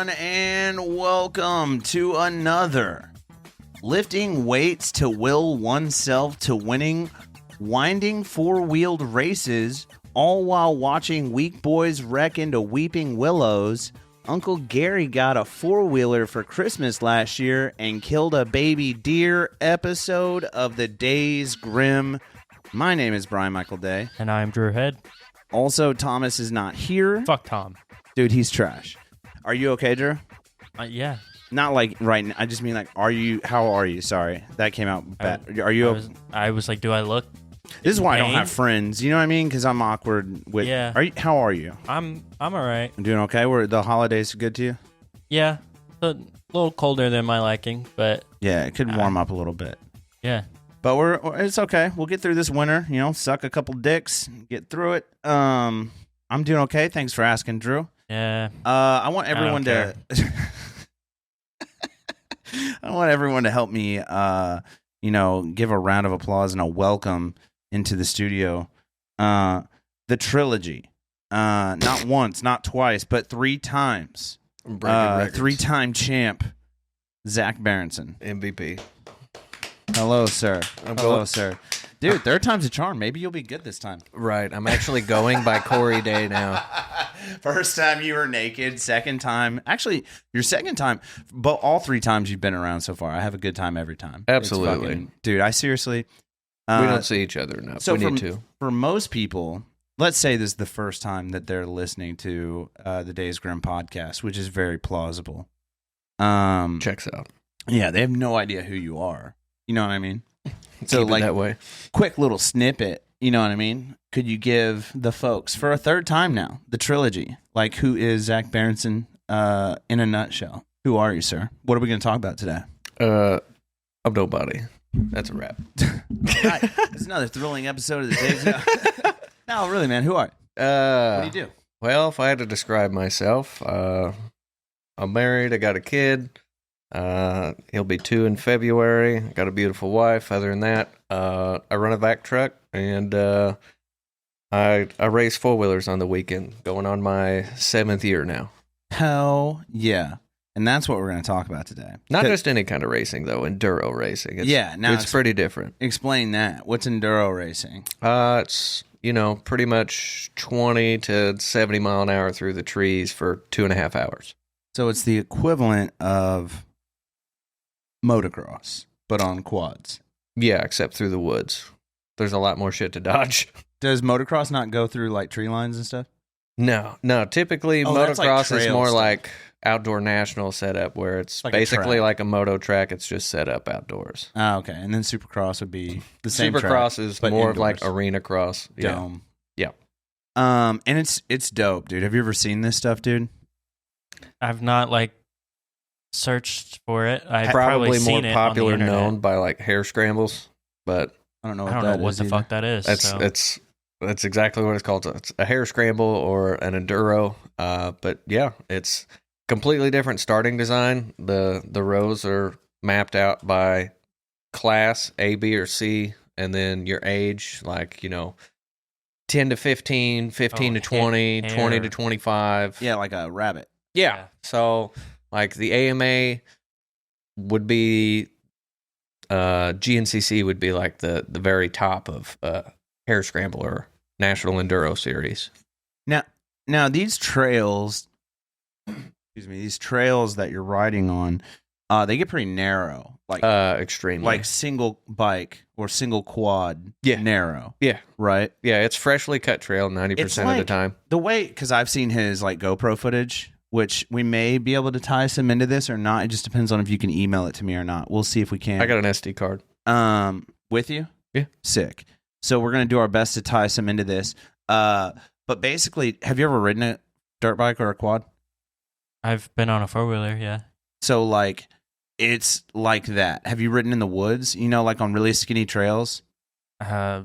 everyone, and welcome to another Lifting Weights to Will Oneself to Winning Winding Four-Wheeled Races, all while watching weak boys wreck into weeping willows. Uncle Gary got a four-wheeler for Christmas last year and killed a baby deer episode of the Days Grimm. My name is Brian Michael Day. And I'm Drew Head. Also, Thomas is not here. Fuck Tom. Dude, he's trash. Are you okay, Drew? Yeah. Not like right now. I just mean like, how are you? Sorry. That came out bad. Are you okay? I was like, do I look This is why pain? I don't have friends. You know what I mean? Because I'm awkward with... Yeah. How are you? I'm all right. I'm doing okay? Were the holidays good to you? Yeah. A little colder than my liking, but... Yeah, it could warm up a little bit. Yeah. But it's okay. We'll get through this winter, suck a couple dicks, get through it. I'm doing okay. Thanks for asking, Drew. Yeah. I want everyone to... I want everyone to help me, give a round of applause and a welcome into the studio. The trilogy. Not once, not twice, but 3 times. Three-time champ, Zac Berendsen. MVP. Hello, sir. Hello, sir. Dude, third time's a charm. Maybe you'll be good this time. Right. I'm actually going by Corey Day now. First time you were naked. Second time. Actually, your second time. But all 3 times you've been around so far. I have a good time every time. Absolutely. Dude, I seriously... we don't see each other enough. So we need to. For most people, let's say this is the first time that they're listening to the Days Grimm podcast, which is very plausible. Checks out. Yeah, they have no idea who you are. You know what I mean? So like that way. Quick little snippet, you know what I mean? Could you give the folks, for a third time now, the trilogy, like who is Zac Berendsen in a nutshell? Who are you, sir? What are we going to talk about today? I'm nobody. That's a wrap. Right. It's another thrilling episode of the Days. No, really, man. Who are you? What do you do? Well, if I had to describe myself, I'm married. I got a kid. He'll be 2 in February. I got a beautiful wife. Other than that, I run a vac truck, and I race four-wheelers on the weekend, going on my 7th year now. Hell yeah. And that's what we're going to talk about today. Not just any kind of racing, though. Enduro racing. It's pretty different. Explain that. What's enduro racing? It's, pretty much 20 to 70 mile an hour through the trees for 2.5 hours. So it's the equivalent of motocross, but on quads. Yeah, except through the woods. There's a lot more shit to dodge. Does motocross not go through like tree lines and stuff? No. Typically, motocross is more like outdoor national setup, where it's like basically like a moto track. It's just set up outdoors. Ah, okay. And then Supercross would be the same. Supercross track, is more indoors. Of like arena cross. Dome. Yeah. And it's dope, dude. Have you ever seen this stuff, dude? I've not searched for it. I've probably seen more it popular on the internet. known by like Hare Scrambles, but I don't know what the fuck that is. That's exactly what it's called. It's a Hare Scramble or an Enduro. But yeah, it's completely different starting design. The rows are mapped out by class A, B, or C, and then your age, 10 to 15, 15 to 20, 20 to 25. Yeah, like a rabbit. Yeah. So like the AMA would be GNCC would be like the very top of Hare Scramble or National Enduro Series. Now these trails, these trails that you're riding on, they get pretty narrow. Like extremely. Like single bike or single quad. Yeah. Narrow. Yeah. Right? Yeah, it's freshly cut trail 90% of the time. The way, because I've seen his GoPro footage, which we may be able to tie some into this or not. It just depends on if you can email it to me or not. We'll see if we can. I got an SD card. With you? Yeah. Sick. So we're going to do our best to tie some into this. But basically, have you ever ridden a dirt bike or a quad? I've been on a four-wheeler, yeah. So, it's like that. Have you ridden in the woods, on really skinny trails? I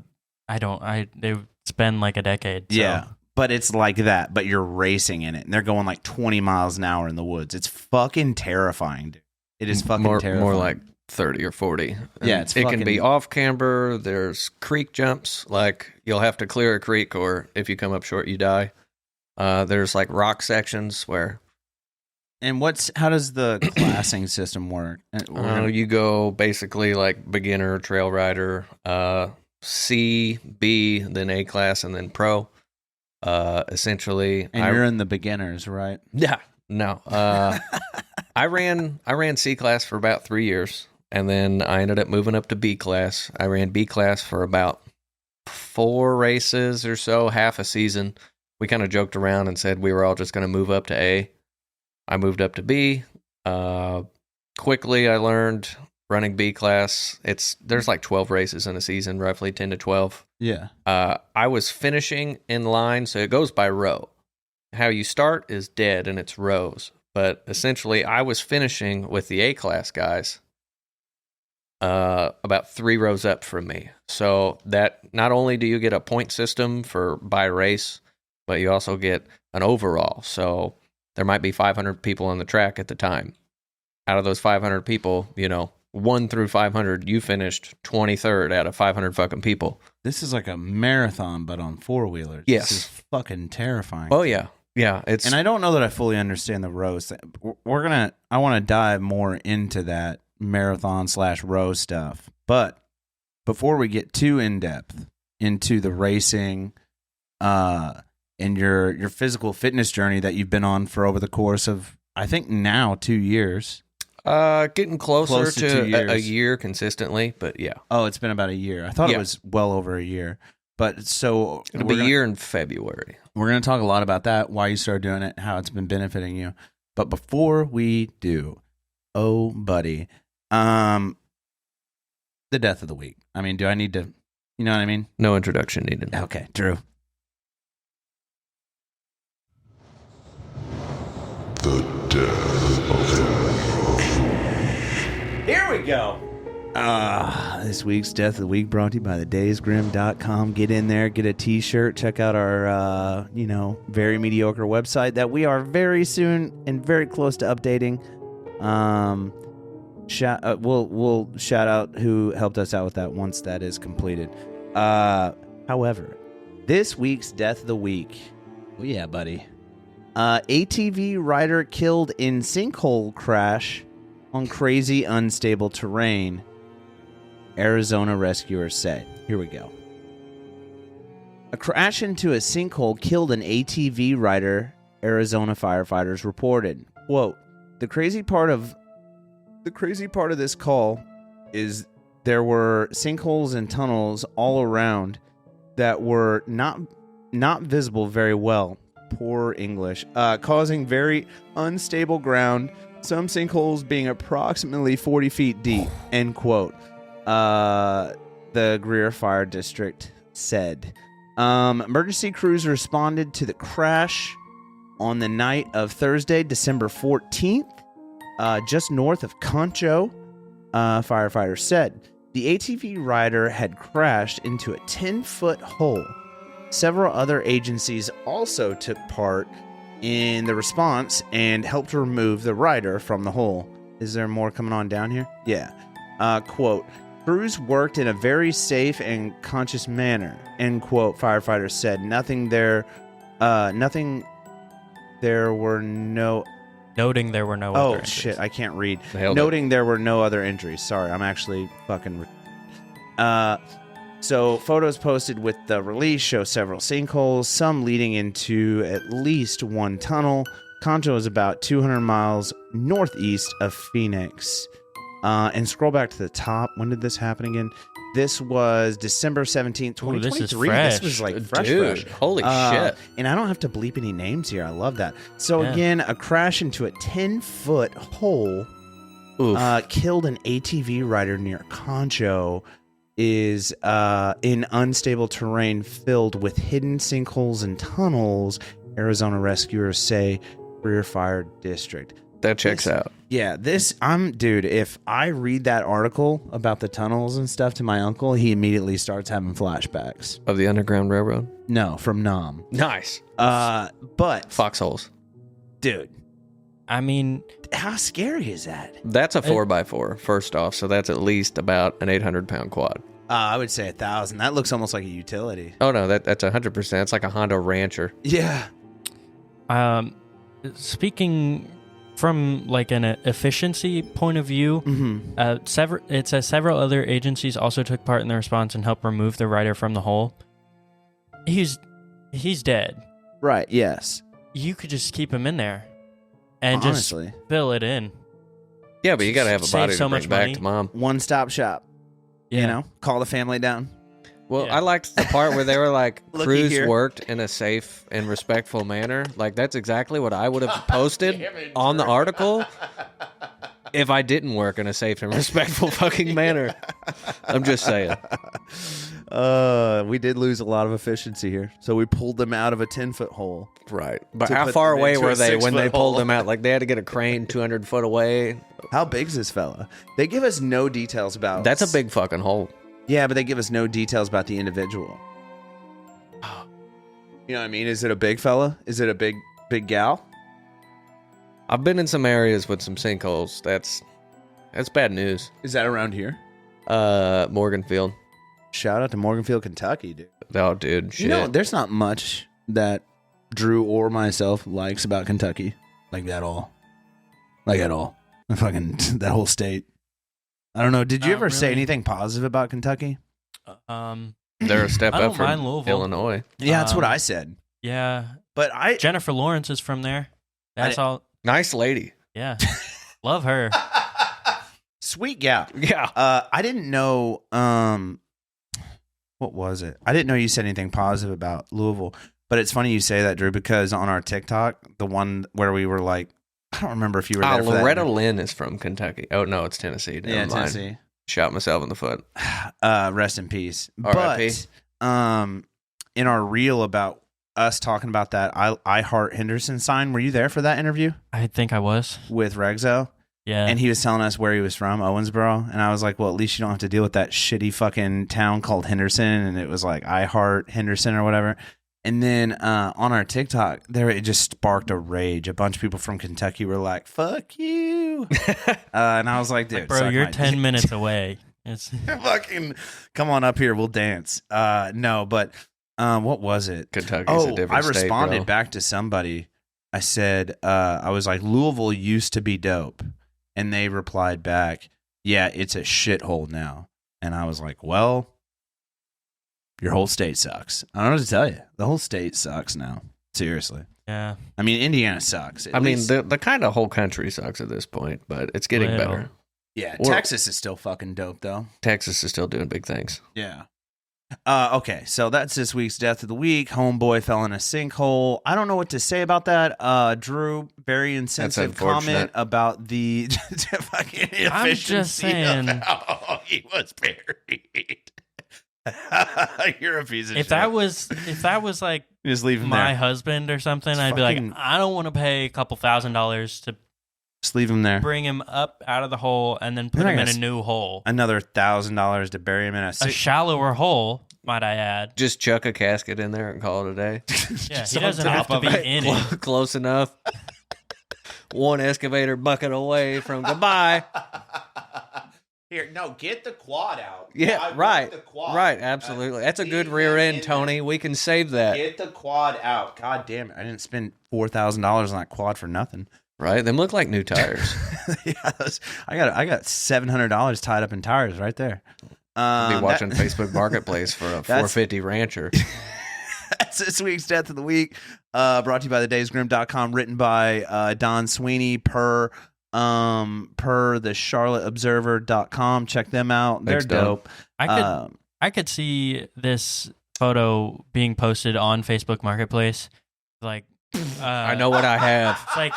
don't. It's been like a decade. So. Yeah. But it's like that, but you're racing in it, and they're going 20 miles an hour in the woods. It's fucking terrifying, dude. It is fucking terrifying. More like 30 or 40. Yeah, it can be off camber. There's creek jumps, you'll have to clear a creek, or if you come up short, you die. There's rock sections where And how does the classing system work? You go basically like beginner, trail rider, C, B, then A class, and then pro. Essentially, and you're in the beginners, right? Yeah, no. I ran C class for about 3 years, and then I ended up moving up to B class. I ran B class for about 4 races or so, half a season. We kind of joked around and said we were all just going to move up to A. I moved up to B. Quickly, I learned running B class. There's like 12 races in a season, roughly 10 to 12. Yeah. I was finishing in line, so it goes by row. How you start is dead, and it's rows. But essentially, I was finishing with the A class guys about 3 rows up from me. So that not only do you get a point system for by race, but you also get an overall. So there might be 500 people on the track at the time. Out of those 500 people, 1 through 500, you finished 23rd out of 500 fucking people. This is like a marathon, but on 4-wheelers. Yes. This is fucking terrifying. Oh, yeah. Yeah. And I don't know that I fully understand the rows. I want to dive more into that marathon/row stuff. But before we get too in-depth into the racing, and your physical fitness journey that you've been on for over the course of, I think now 2 years. Getting closer Close to 2 years. a year consistently, but yeah. Oh, it's been about a year. I thought it was well over a year. But so it'll be a year in February. We're going to talk a lot about that, why you started doing it, how it's been benefiting you. But before we do, oh, buddy, the death of the week. I mean, do I need to, you know what I mean? No introduction needed. Okay, Drew. The death of the Here we go. This week's Death of the Week brought to you by Thedaysgrimm.com. Get in there, get a t-shirt, check out our, very mediocre website that we are very soon and very close to updating. We'll shout out who helped us out with that once that is completed. However, this week's Death of the Week. Oh, yeah, buddy. ATV rider killed in sinkhole crash on crazy unstable terrain, Arizona rescuers said. Here we go. A crash into a sinkhole killed an ATV rider, Arizona firefighters reported. Quote, the crazy part of this call is there were sinkholes and tunnels all around that were not visible very well. Poor English. Causing very unstable ground, some sinkholes being approximately 40 feet deep, end quote. The Greer Fire District said. Emergency crews responded to the crash on the night of Thursday, December 14th, just north of Concho, firefighters said. The ATV rider had crashed into a 10-foot hole. Several other agencies also took part in the response and helped remove the rider from the hole. Is there more coming on down here? Yeah. Quote, crews worked in a very safe and conscious manner, end quote, firefighters said. Noting there were no other injuries. Oh, shit, I can't read. Noting there were no other injuries. Sorry, I'm actually fucking... So photos posted with the release show several sinkholes, some leading into at least one tunnel. Concho is about 200 miles northeast of Phoenix. And scroll back to the top. When did this happen again? This was December 17th, 2023. Ooh, this is fresh. This was like fresh. Holy shit. And I don't have to bleep any names here. I love that. So again, a crash into a 10-foot hole killed an ATV rider near Concho. Is in unstable terrain filled with hidden sinkholes and tunnels, Arizona rescuers say, Greer Fire District. That checks out. Yeah, if I read that article about the tunnels and stuff to my uncle, he immediately starts having flashbacks. Of the Underground Railroad? No, from Nam. Nice. But foxholes. Dude. I mean, how scary is that? That's a 4x4, first off, so that's at least about an 800-pound quad. I would say 1,000. That looks almost like a utility. Oh, no, that's 100%. It's like a Honda Rancher. Yeah. Speaking from like an efficiency point of view, it says several other agencies also took part in the response and helped remove the rider from the hole. He's dead. Right, yes. You could just keep him in there and Honestly. just fill it in. Yeah, but you got to have a Save body so to bring much back money. to mom. One-stop shop. Yeah. You know, call the family down. Well, Yeah. I liked the part where they were like, Looky crews here. worked in a safe and respectful manner. Like, that's exactly what I would have posted on the article if I didn't work in a safe and respectful fucking manner. I'm just saying. We did lose a lot of efficiency here. So we pulled them out of a 10-foot hole. Right. But To how put far them away into a were they when they 6-foot pulled hole. them out? Like, they had to get a crane 200 foot away. How big's this fella? They give us no details about... That's a big fucking hole. Yeah, but they give us no details about the individual. You know what I mean? Is it a big fella? Is it a big gal? I've been in some areas with some sinkholes. That's bad news. Is that around here? Morganfield. Shout out to Morganfield, Kentucky, dude. Oh, dude, shit. You know, there's not much that Drew or myself likes about Kentucky. Like at all. Fucking that whole state. I don't know. Did you Not ever say really. anything positive about Kentucky? They're a step I don't up from mind Louisville. Illinois. Yeah, that's what Um, I said. Yeah. But Jennifer Lawrence is from there. That's all. Nice lady. Yeah. Love her. Sweet gal. Yeah. I didn't know. What was it? I didn't know you said anything positive about Louisville. But it's funny you say that, Drew, because on our TikTok, the one where we were like, I don't remember if you were there for Loretta that. Lynn is from Kentucky. Oh, no, it's Tennessee. Never Yeah, mind. Tennessee. Shot myself in the foot. Rest in peace. R.I.P.. But in our reel about us talking about that I Heart Henderson sign, were you there for that interview I think I was. with Regzo? Yeah. And he was telling us where he was from, Owensboro. And I was like, well, at least you don't have to deal with that shitty fucking town called Henderson. And it was like I Heart Henderson or whatever. And then on our TikTok, it just sparked a rage. A bunch of people from Kentucky were like, fuck you. And I was like, dude, Like, bro, suck you're my 10 dick. minutes away. It's Fucking come on up here. We'll dance. No, but what was it? Kentucky's a different I state, responded bro. back to somebody. I said, I was like, Louisville used to be dope. And they replied back, yeah, it's a shithole now. And I was like, well, your whole state sucks. I don't know what to tell you. The whole state sucks now. Seriously. yeah. I mean, Indiana sucks. I mean, the kind of whole country sucks at this point, but it's getting Well. better. yeah, or- Texas is still fucking dope, though. Texas is still doing big things. Yeah. Okay, so that's this week's Death of the Week. Homeboy fell in a sinkhole. I don't know what to say about that. Drew, very insensitive unfortunate. comment about the fucking I'm just efficiency saying. of how he was buried. You're a piece of If shit. that was like Just leave him my there. husband or something, It's I'd be fucking- like, I don't want to pay a couple $1,000s to Just leave him there. bring him up out of the hole and then put Then I him in guess- a new hole. Another $1,000 to bury him in a A shallower hole, might I add. Just chuck a casket in there and call it a day. Yeah, Just he on doesn't top have to of be it. in it. Close enough. One excavator bucket away from goodbye. Here, no, get the quad out. I Yeah, want right. the quad. Right, absolutely. That's a good Leave rear them end, in Tony. We can save that. Get the quad out. God damn it. I didn't spend $4,000 on that quad for nothing. Right? Them look like new tires. Yeah, I got $700 tied up in tires right there. Be watching Facebook Marketplace for a 450 Rancher. That's this week's Death of the Week. Brought to you by thedaysgrimm.com, written by Don Sweeney per the charlotteobserver.com. Check them out. They're Thanks, Don. dope. I could see this photo being posted on Facebook Marketplace. Like, I know what I have. It's like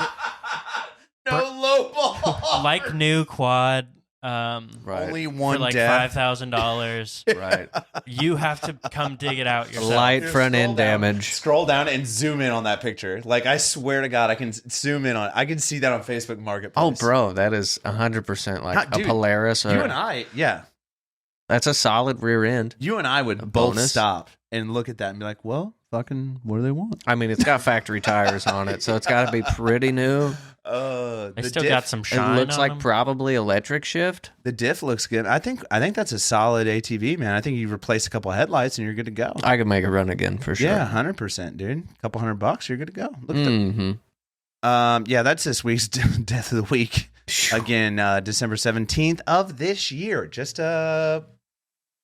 no low ball. like new quad. Right. Only For one like death. $5,000. Right. You have to come dig it out yourself. Light Here, front end scroll down. damage. Scroll down and zoom in on that picture. Like, I swear to God, I can zoom in on it. I can see that on Facebook Marketplace. Oh, bro, that is 100% like Dude, a Polaris. You and I, yeah. That's a solid rear end. You and I would both bonus. stop and look at that and be like, well, fucking, what do they want? I mean, it's got factory tires on it, so it's got to be pretty new. They The still diff- got some shine. It looks on like them. probably electric shift. The diff looks good. I think that's a solid ATV, man. I think you replace a couple of headlights and you're good to go. I could make it run again for sure. Yeah, 100%, dude. A couple $100, you're good to go. Look at the, Mm-hmm. Yeah, that's this week's Death of the Week. Again, December 17th of this year, just a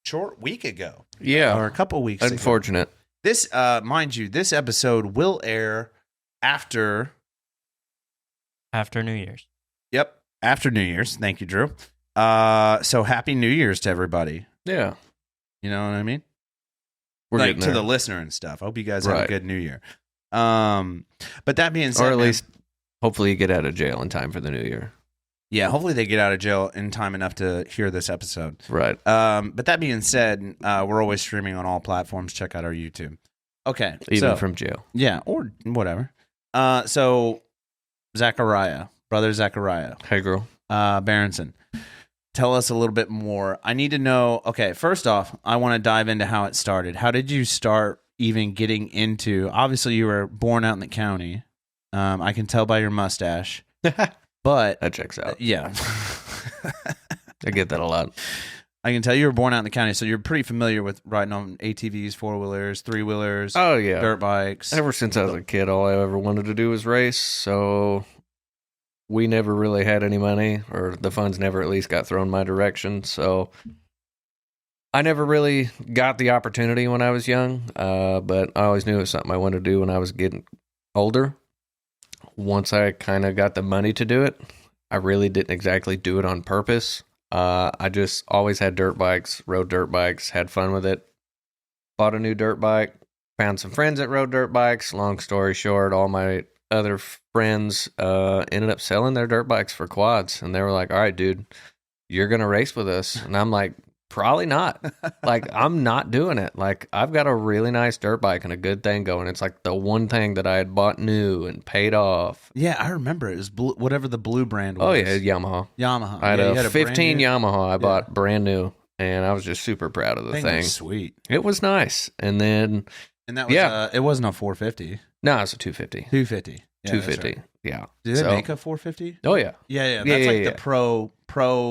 short week ago. Yeah. Or a couple weeks ago. Unfortunate. This, mind you, this episode will air after New Year's. Yep, after New Year's. Thank you, Drew. So happy New Year's to everybody. Yeah. You know what I mean? We're like getting to there. the listener and stuff. I hope you guys have a Right. good New Year. But that being said, Or at least, hopefully you get out of jail in time for the new year. yeah, hopefully they get out of jail in time enough to hear this episode. Right. But that being said, we're always streaming on all platforms. Check out our YouTube. Okay. Even from jail. Yeah, or whatever. So brother Zachariah, Hey, girl. Berendsen, tell us a little bit more. I need to know. Okay, first off, I want to dive into how it started. How did you start even getting into? Obviously, you were born out in the county. I can tell by your mustache. But That checks out. yeah, I get that a lot. I can tell you were born out in the county, so you're pretty familiar with riding on ATVs, 4-wheelers, 3-wheelers, Oh, yeah. dirt bikes. Ever since I was a kid, all I ever wanted to do was race. So we never really had any money, or the funds never at least got thrown my direction. So I never really got the opportunity when I was young, but I always knew it was something I wanted to do when I was getting older. Once I kind of got the money to do it, I really didn't exactly do it on purpose. I just always had dirt bikes, rode dirt bikes, had fun with it. Bought a new dirt bike, found some friends that rode dirt bikes. Long story short, all my other friends ended up selling their dirt bikes for quads. And they were like, all right, dude, you're going to race with us. And I'm like, probably not. Like, I'm not doing it. Like, I've got a really nice dirt bike and a good thing going. It's like the one thing that I had bought new and paid off. Yeah, I remember it was blue, whatever the blue brand was. Oh, yeah, Yamaha. Yamaha. I had Yeah, you a 15 brand new- Yamaha I bought brand new, and I was just super proud of the Thing thing. was sweet. It was nice. And then, And that was Yeah. it wasn't a 450. no, it's a 250. 250. Yeah, that's 250. right. Yeah. Do they So- make a 450? Oh, yeah. Yeah. That's Yeah, like yeah, the pro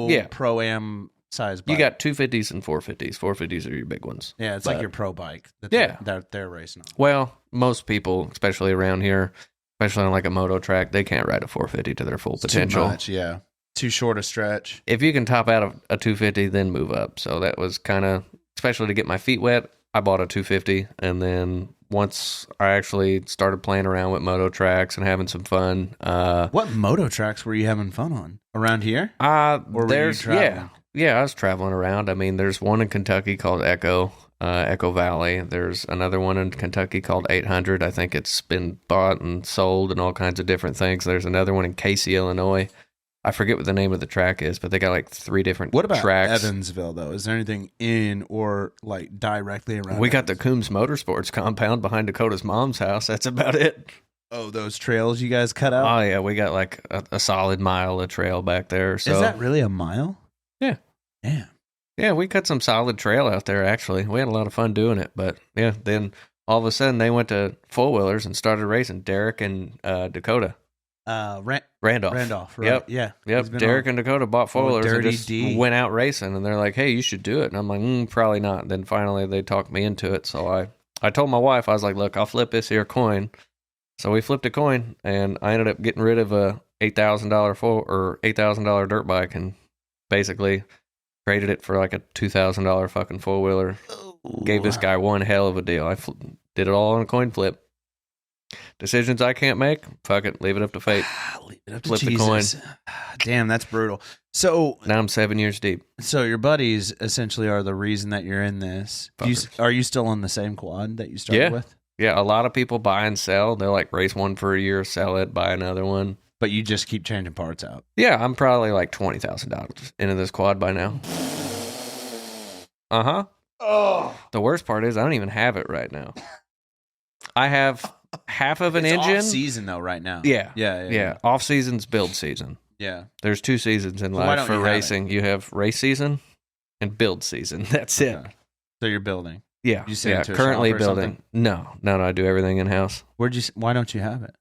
Yeah. pro-am size bike. You got 250s and 450s. 450s are your big ones. Yeah, it's but- like your pro bike. That Yeah. they're racing on. Well, most people, especially around here, especially on like a moto track, they can't ride a 450 to their full potential. Too much, yeah. Too short a stretch. If you can top out a 250, then move up. So that was kind of, especially to get my feet wet, I bought a 250. And then once I actually started playing around with moto tracks and having some fun, What moto tracks were you having fun on around here? Or were you there's traveling? yeah, I was traveling around. I mean, there's one in Kentucky called Echo Valley. There's another one in Kentucky called 800. I think it's been bought and sold and all kinds of different things. There's another one in Casey, Illinois. I forget what the name of the track is, but they got like 3 different What about tracks. Evansville though? Is there anything in or like directly around? We got the Coombs Motorsports compound behind Dakota's mom's house. That's about it. those trails you guys cut out. Oh yeah, we got like a solid mile of trail back there. So Is that really a mile? Yeah. Damn. yeah, we cut some solid trail out there. Actually, we had a lot of fun doing it. But yeah, then all of a sudden they went to 4-wheelers and started racing. Derek and Dakota. Randolph. Right? Yep. Yeah. Yep, He's been Derek on- and Dakota bought 4-wheelers and Dirty just D. went out racing, and they're like, "Hey, you should do it." And I'm like, "Probably not." Then finally, they talked me into it. So I told my wife, I was like, "Look, I'll flip this here coin." So we flipped a coin, and I ended up getting rid of a $8,000 dirt bike, and basically traded it for like a $2,000 fucking 4-wheeler. Gave this guy one hell of a deal. I did it all on a coin flip. Decisions I can't make, fuck it, leave it up to fate. Leave it up to Flip the Jesus. Damn, that's brutal. So Now I'm 7 years deep. your buddies essentially are the reason that you're in this. Are you still on the same quad that you started Yeah. with? Yeah, a lot of people buy and sell. They'll like race one for a year, sell it, buy another one. But you just keep changing parts out. Yeah, I'm probably like $20,000 into this quad by now. Oh, The worst part is I don't even have it right now. I have half of an it's engine. off season though right now. Yeah. Yeah. Off season's build season. Yeah. There's 2 seasons in why life don't for you have it? racing. You have race season and build season. That's it. Okay. So you're building. Yeah. You send yeah. it to a Currently shop or building. something? No, I do everything in house. Why don't you have it?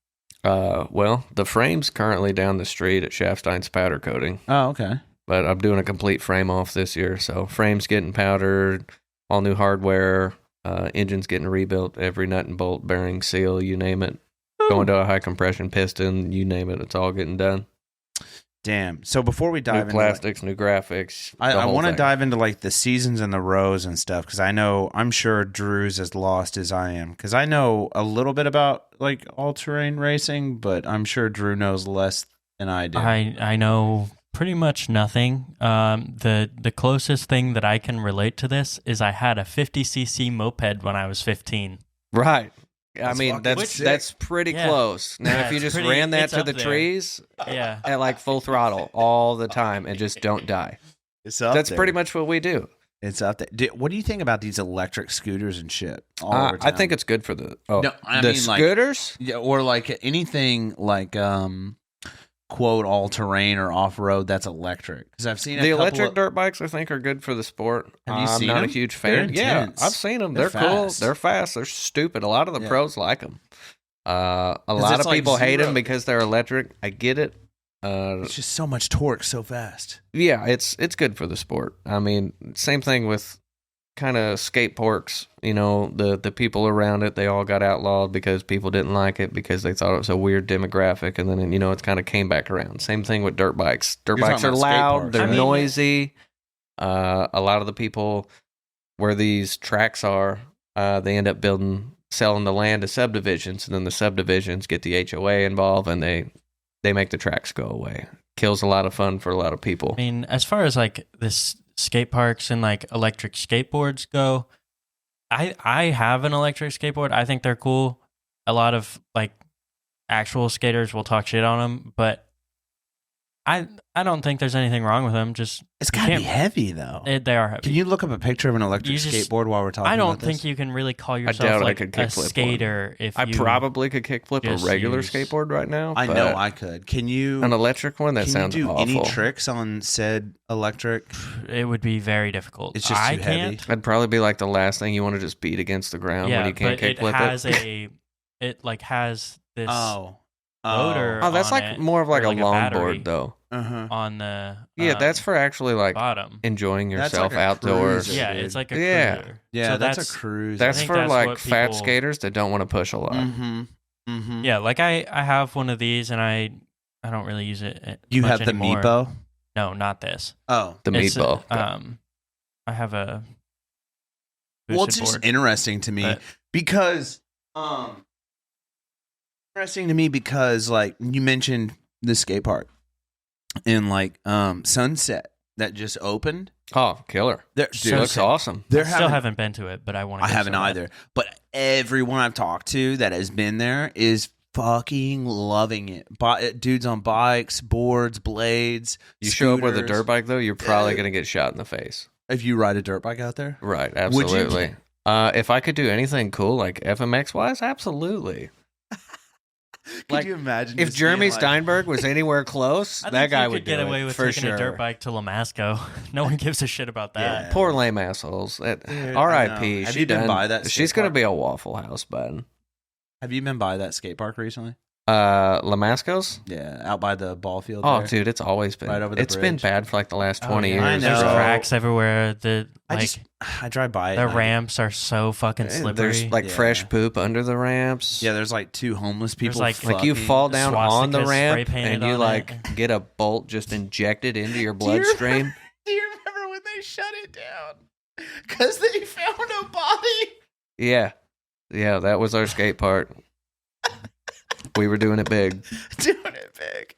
Well, the frame's currently down the street at Shaftstein's powder coating. Oh, okay. But I'm doing a complete frame off this year. So frame's getting powdered, all new hardware, engine's getting rebuilt, every nut and bolt, bearing, seal, you name it, going to a high compression piston, you name it, it's all getting done. Damn. So before we dive New into plastics, new graphics. I want to to dive into like the seasons and the rows and stuff because I'm sure Drew's as lost as I am because I know a little bit about like all terrain racing, but I'm sure Drew knows less than I do. I know pretty much nothing. The closest thing that I can relate to this is I had a 50cc moped when I was 15. Right. I That's mean, fucking that's pretty Yeah. close. Now, Yeah, if you it's just pretty- ran that it's to up the there. trees Yeah. at like full throttle all the time and just don't die. It's up That's there. pretty much what we do. It's up there. What do you think about these electric scooters and shit? All over I town? think it's good for the No, I the mean, like- scooters. yeah, or like anything like quote all terrain or off road that's electric. Because I've seen The electric dirt bikes, I think, are good for the sport. Have you I'm seen not them? a huge They're fan. Yeah, intense. I've seen them. They're They're cool. fast. They're fast. They're stupid. A lot of the Yeah. pros like them. A lot it's of like people hate zero- them because they're electric. I get it. It's just so much torque so fast. Yeah, it's good for the sport. I mean, same thing with kind of skate parks. You know, the people around it, they all got outlawed because people didn't like it because they thought it was a weird demographic, and then it's kind of came back around. Same thing with dirt bikes. Dirt You're bikes talking are about skate loud. parks, They're right? noisy. A lot of the people where these tracks are, they end up selling the land to subdivisions, and then the subdivisions get the HOA involved, and they make the tracks go away. Kills a lot of fun for a lot of people. I mean, as far as like this skate parks and like electric skateboards go, I have an electric skateboard. I think they're cool. A lot of like actual skaters will talk shit on them, but I don't think there's anything wrong with them. Just It's you got to be can't- heavy though. they are heavy. Can you look up a picture of an electric You just- skateboard while we're talking? I don't about think this? you can really call doubt yourself I like could a kickflip one. skater if I you probably could kickflip a just regular use- skateboard right now. I but know I could. Can you? an electric one that can sounds you do awful. any tricks on said electric? it would be very difficult. It's just I too heavy. can't. That'd probably be like the last thing you want to just beat against the ground Yeah, when you can't but it kickflip has it. it like has this Oh, rotor that's on like it, more of like or a like a battery. longboard though. Uh-huh. on the Yeah, that's for actually like bottom. enjoying That's yourself like a outdoors. cruiser. Yeah, dude. it's like a Yeah. cruiser. Yeah, So that's a cruise. That's think for that's like what fat people- skaters that don't want to push a lot. Mm-hmm. Mm-hmm. Yeah, like I have one of these and I don't really use it. You much have the anymore. Meepo? No, not this. Oh. The It's, meatball. I have a Well, it's boosted just board. interesting to me but- because like you mentioned the skate park in like Sunset that just opened. Oh, killer! There, Dude, So looks sick. awesome. they're I still having- haven't been to it, but I want to. I haven't either. But everyone I've talked to that has been there is fucking loving it. Dudes on bikes, boards, blades. You show up with a scooters. dirt bike though, you're probably gonna get shot in the face. If you ride a dirt bike out there, Right? Would you? Absolutely. If I could do anything cool like FMX wise, absolutely. could Like, you imagine If just Jeremy being like- Steinberg was anywhere close, I that think guy you would could get do away it, with for taking sure. a dirt bike to Lamasco. No one gives a shit about that. Yeah. Poor lame assholes. Dude, I R.I.P. know. Have She you been done- by that She's skate gonna park? be a Waffle House, bud. Have you been by that skate park recently? Lamasco's? Yeah, out by the ball field. Oh, there. dude, it's always been. Right over the It's been bridge. bad for like the last Oh, 20 yeah. years. I There's know. cracks everywhere. I drive by it. The and I- ramps are so fucking slippery. There's like Yeah. fresh poop under the ramps. Yeah, there's like two homeless people. like you fucking- fall down on the swastikas ramp spray-painted and you on like it. get a bolt just injected into your Do you bloodstream. Do you remember when they shut it down? Because they found a body. Yeah, that was our skate park. We were doing it big. Doing it big.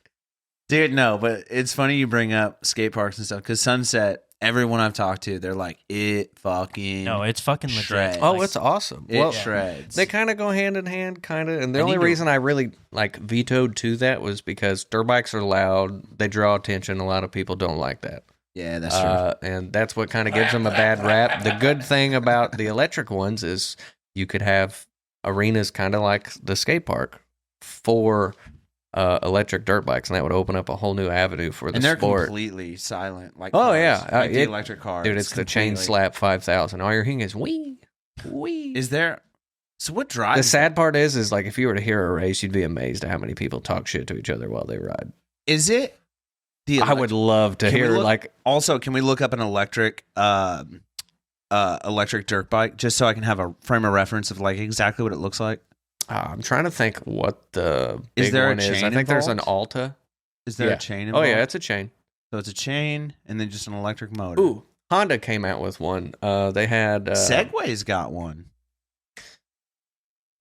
Dude, no, but it's funny you bring up skate parks and stuff because Sunset, everyone I've talked to, they're like, it fucking No, it's fucking legit. shreds. Oh, Like, it's awesome. It well, shreds. they kind of go hand in hand, kind of. And the I only need to- reason I really like vetoed to that was because dirt bikes are loud. They draw attention. A lot of people don't like that. Yeah, that's true. And that's what kind of gives them a bad rap. The good thing about the electric ones is you could have arenas kind of like the skate park for electric dirt bikes, and that would open up a whole new avenue for the And they're sport. completely silent. Like Oh, cars, yeah. like the It- electric car. Dude, it's the chain completely- slap 5000. All you're hearing is wee, wee. Is there? So what drives? The sad part is like if you were to hear a race, you'd be amazed at how many people talk shit to each other while they ride. Is it? The I would love to Can we hear look- like Also, can we look up an electric electric dirt bike just so I can have a frame of reference of like exactly what it looks like? I'm trying to think what the Is big there a one is. chain I think there's an involved? Alta. Is there Yeah. a chain Oh involved? yeah, it's a chain. So it's a chain and then just an electric motor. Ooh, Honda came out with one. They had Segway's got one.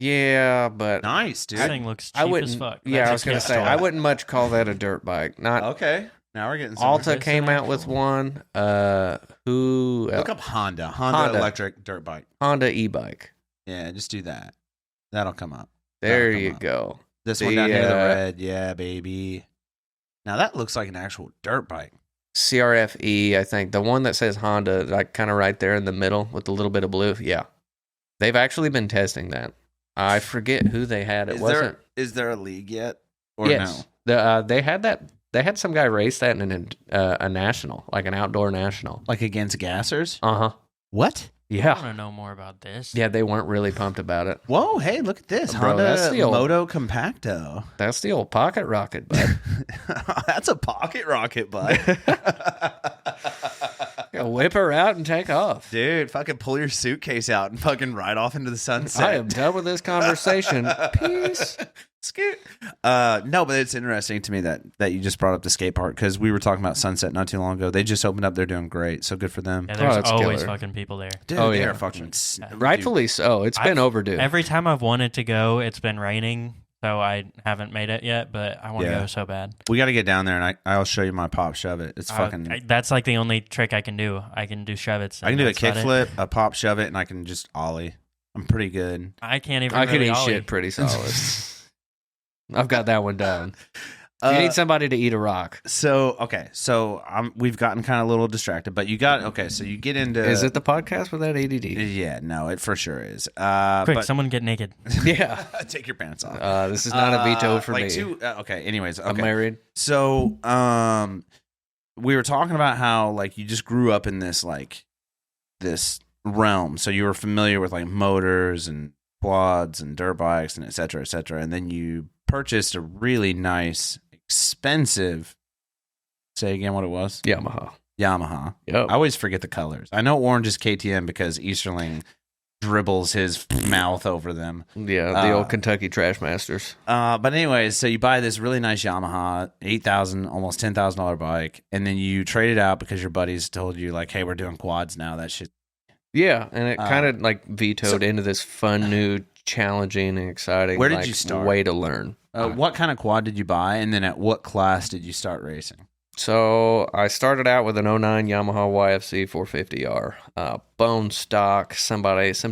Yeah, but Nice, dude. This thing looks cheap I as wouldn't. fuck. Yeah, That's I a was gonna gift say store. I wouldn't much call that a dirt bike. Not Okay. Now we're getting somewhere. Alta It's came an out with actual- one. Who? Look up Honda. Honda electric dirt bike. Honda e-bike. Yeah, just do that. That'll come up. There That'll you come up. go. This The, one down here, the red. Yeah, baby. Now that looks like an actual dirt bike. CRFE, I think the one that says Honda, like kind of right there in the middle with a little bit of blue. Yeah, they've actually been testing that. I forget who they had. It wasn't. Is there a league yet? Or Yes, they had that. They had some guy race that in a national, like an outdoor national. Like against gassers? What? I Yeah, want to know more about this. yeah. They weren't really pumped about it. Whoa, hey, look at this. Bro, Honda that's the old- Moto Compacto. That's the old pocket rocket, bud. That's a pocket rocket, bud. Whip her out and take off. Dude, fucking pull your suitcase out and fucking ride off into the sunset. I am done with this conversation. Peace. Scoot. No, but it's interesting to me that you just brought up the skate park because we were talking about Sunset not too long ago. They just opened up. They're doing great. So good for them. Yeah, there's that's always killer. fucking people there. Dude, Oh, they yeah. are fucking Rightfully so. It's been overdue. Every time I've wanted to go, it's been raining, so I haven't made it yet. But I want to Yeah. go so bad. We got to get down there, and I'll show you my pop shove it. It's fucking. That's like the only trick I can do. I can do shove it. I can do a kickflip, a pop shove it, and I can just ollie. I'm pretty good. I can't even. I can really eat ollie. shit pretty solid. I've got that one down. You need somebody to eat a rock. So we've gotten kind of a little distracted, but you got so you get into. Is it the podcast with that ADD? Yeah, no, it for sure is. Quick, but someone get naked. Yeah. take your pants off. This is not a veto for me. Anyways, okay. I'm married. So, we were talking about how like you just grew up in this realm, so you were familiar with like motors and quads and dirt bikes and et cetera, and then you purchased a really nice, expensive. Say again what it was. Yamaha. I Yep. always forget the colors. I know orange is KTM because Easterling dribbles his mouth over them. Yeah, the old Kentucky Trash Masters. But anyways, so you buy this really nice Yamaha, $8,000, almost $10,000 bike, and then you trade it out because your buddies told you like, "Hey, we're doing quads now." That shit. Yeah, and it kind of like vetoed into this fun, new, challenging, and exciting. Where did like, you start? Way to learn. What kind of quad did you buy, and then at what class did you start racing? So I started out with an 09 Yamaha YFC 450R, bone stock. Some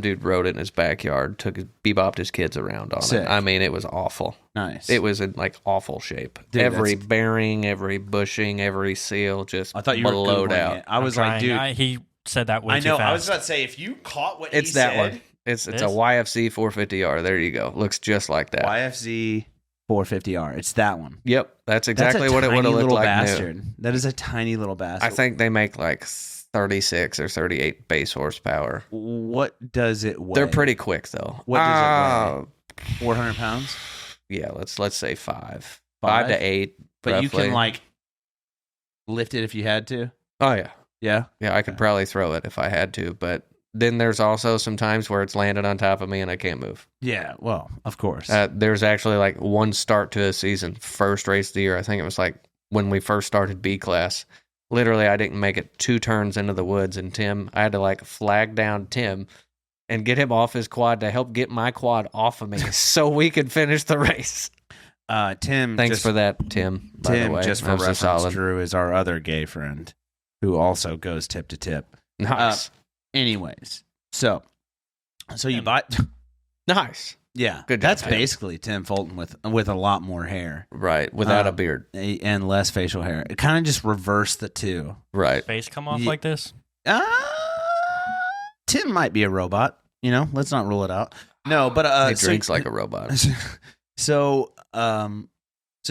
dude rode it in his backyard, bebopped his kids around on Sick. it. I mean, it was awful. Nice. It was in like awful shape. Dude, Every bearing, every bushing, every seal, just I thought you were blowed Googling out. it. I was like, dude, he said that way I know. too fast. I was about to say if you caught what It's he that said, one. It's This? a YFC 450R. There you go. Looks just like that. YFZ 450R. It's that one. Yep, that's exactly That's a what it would tiny have looked little like. bastard. New. That is a tiny little bastard. I think they make like 36 or 38 base horsepower. What does it weigh? They're pretty quick though. What does it weigh? 400 pounds. Yeah, let's say 5 Five? to 8. But you roughly. can like lift it if you had to. Oh yeah, Yeah. yeah. I could probably throw it if I had to, but then there's also some times where it's landed on top of me and I can't move. Yeah. Well, of course. There's actually like one start to a season, first race of the year. I think it was like when we first started B class. Literally, I didn't make it 2 turns into the woods, and I had to like flag down Tim and get him off his quad to help get my quad off of me so we could finish the race. Tim. Thanks for that, Tim. By the Tim, way. just for That was reference, solid. Drew is our other gay friend who also goes tip to tip. Nice, Anyways, so you buy. nice. Yeah, Good job, that's Tim. basically Tim Fulton with a lot more hair Right, without a beard. and less facial hair. It kind of just reversed the two. Right. Face come off Ye- like this. Tim might be a robot. Let's not rule it out. No, but He drinks like a robot. So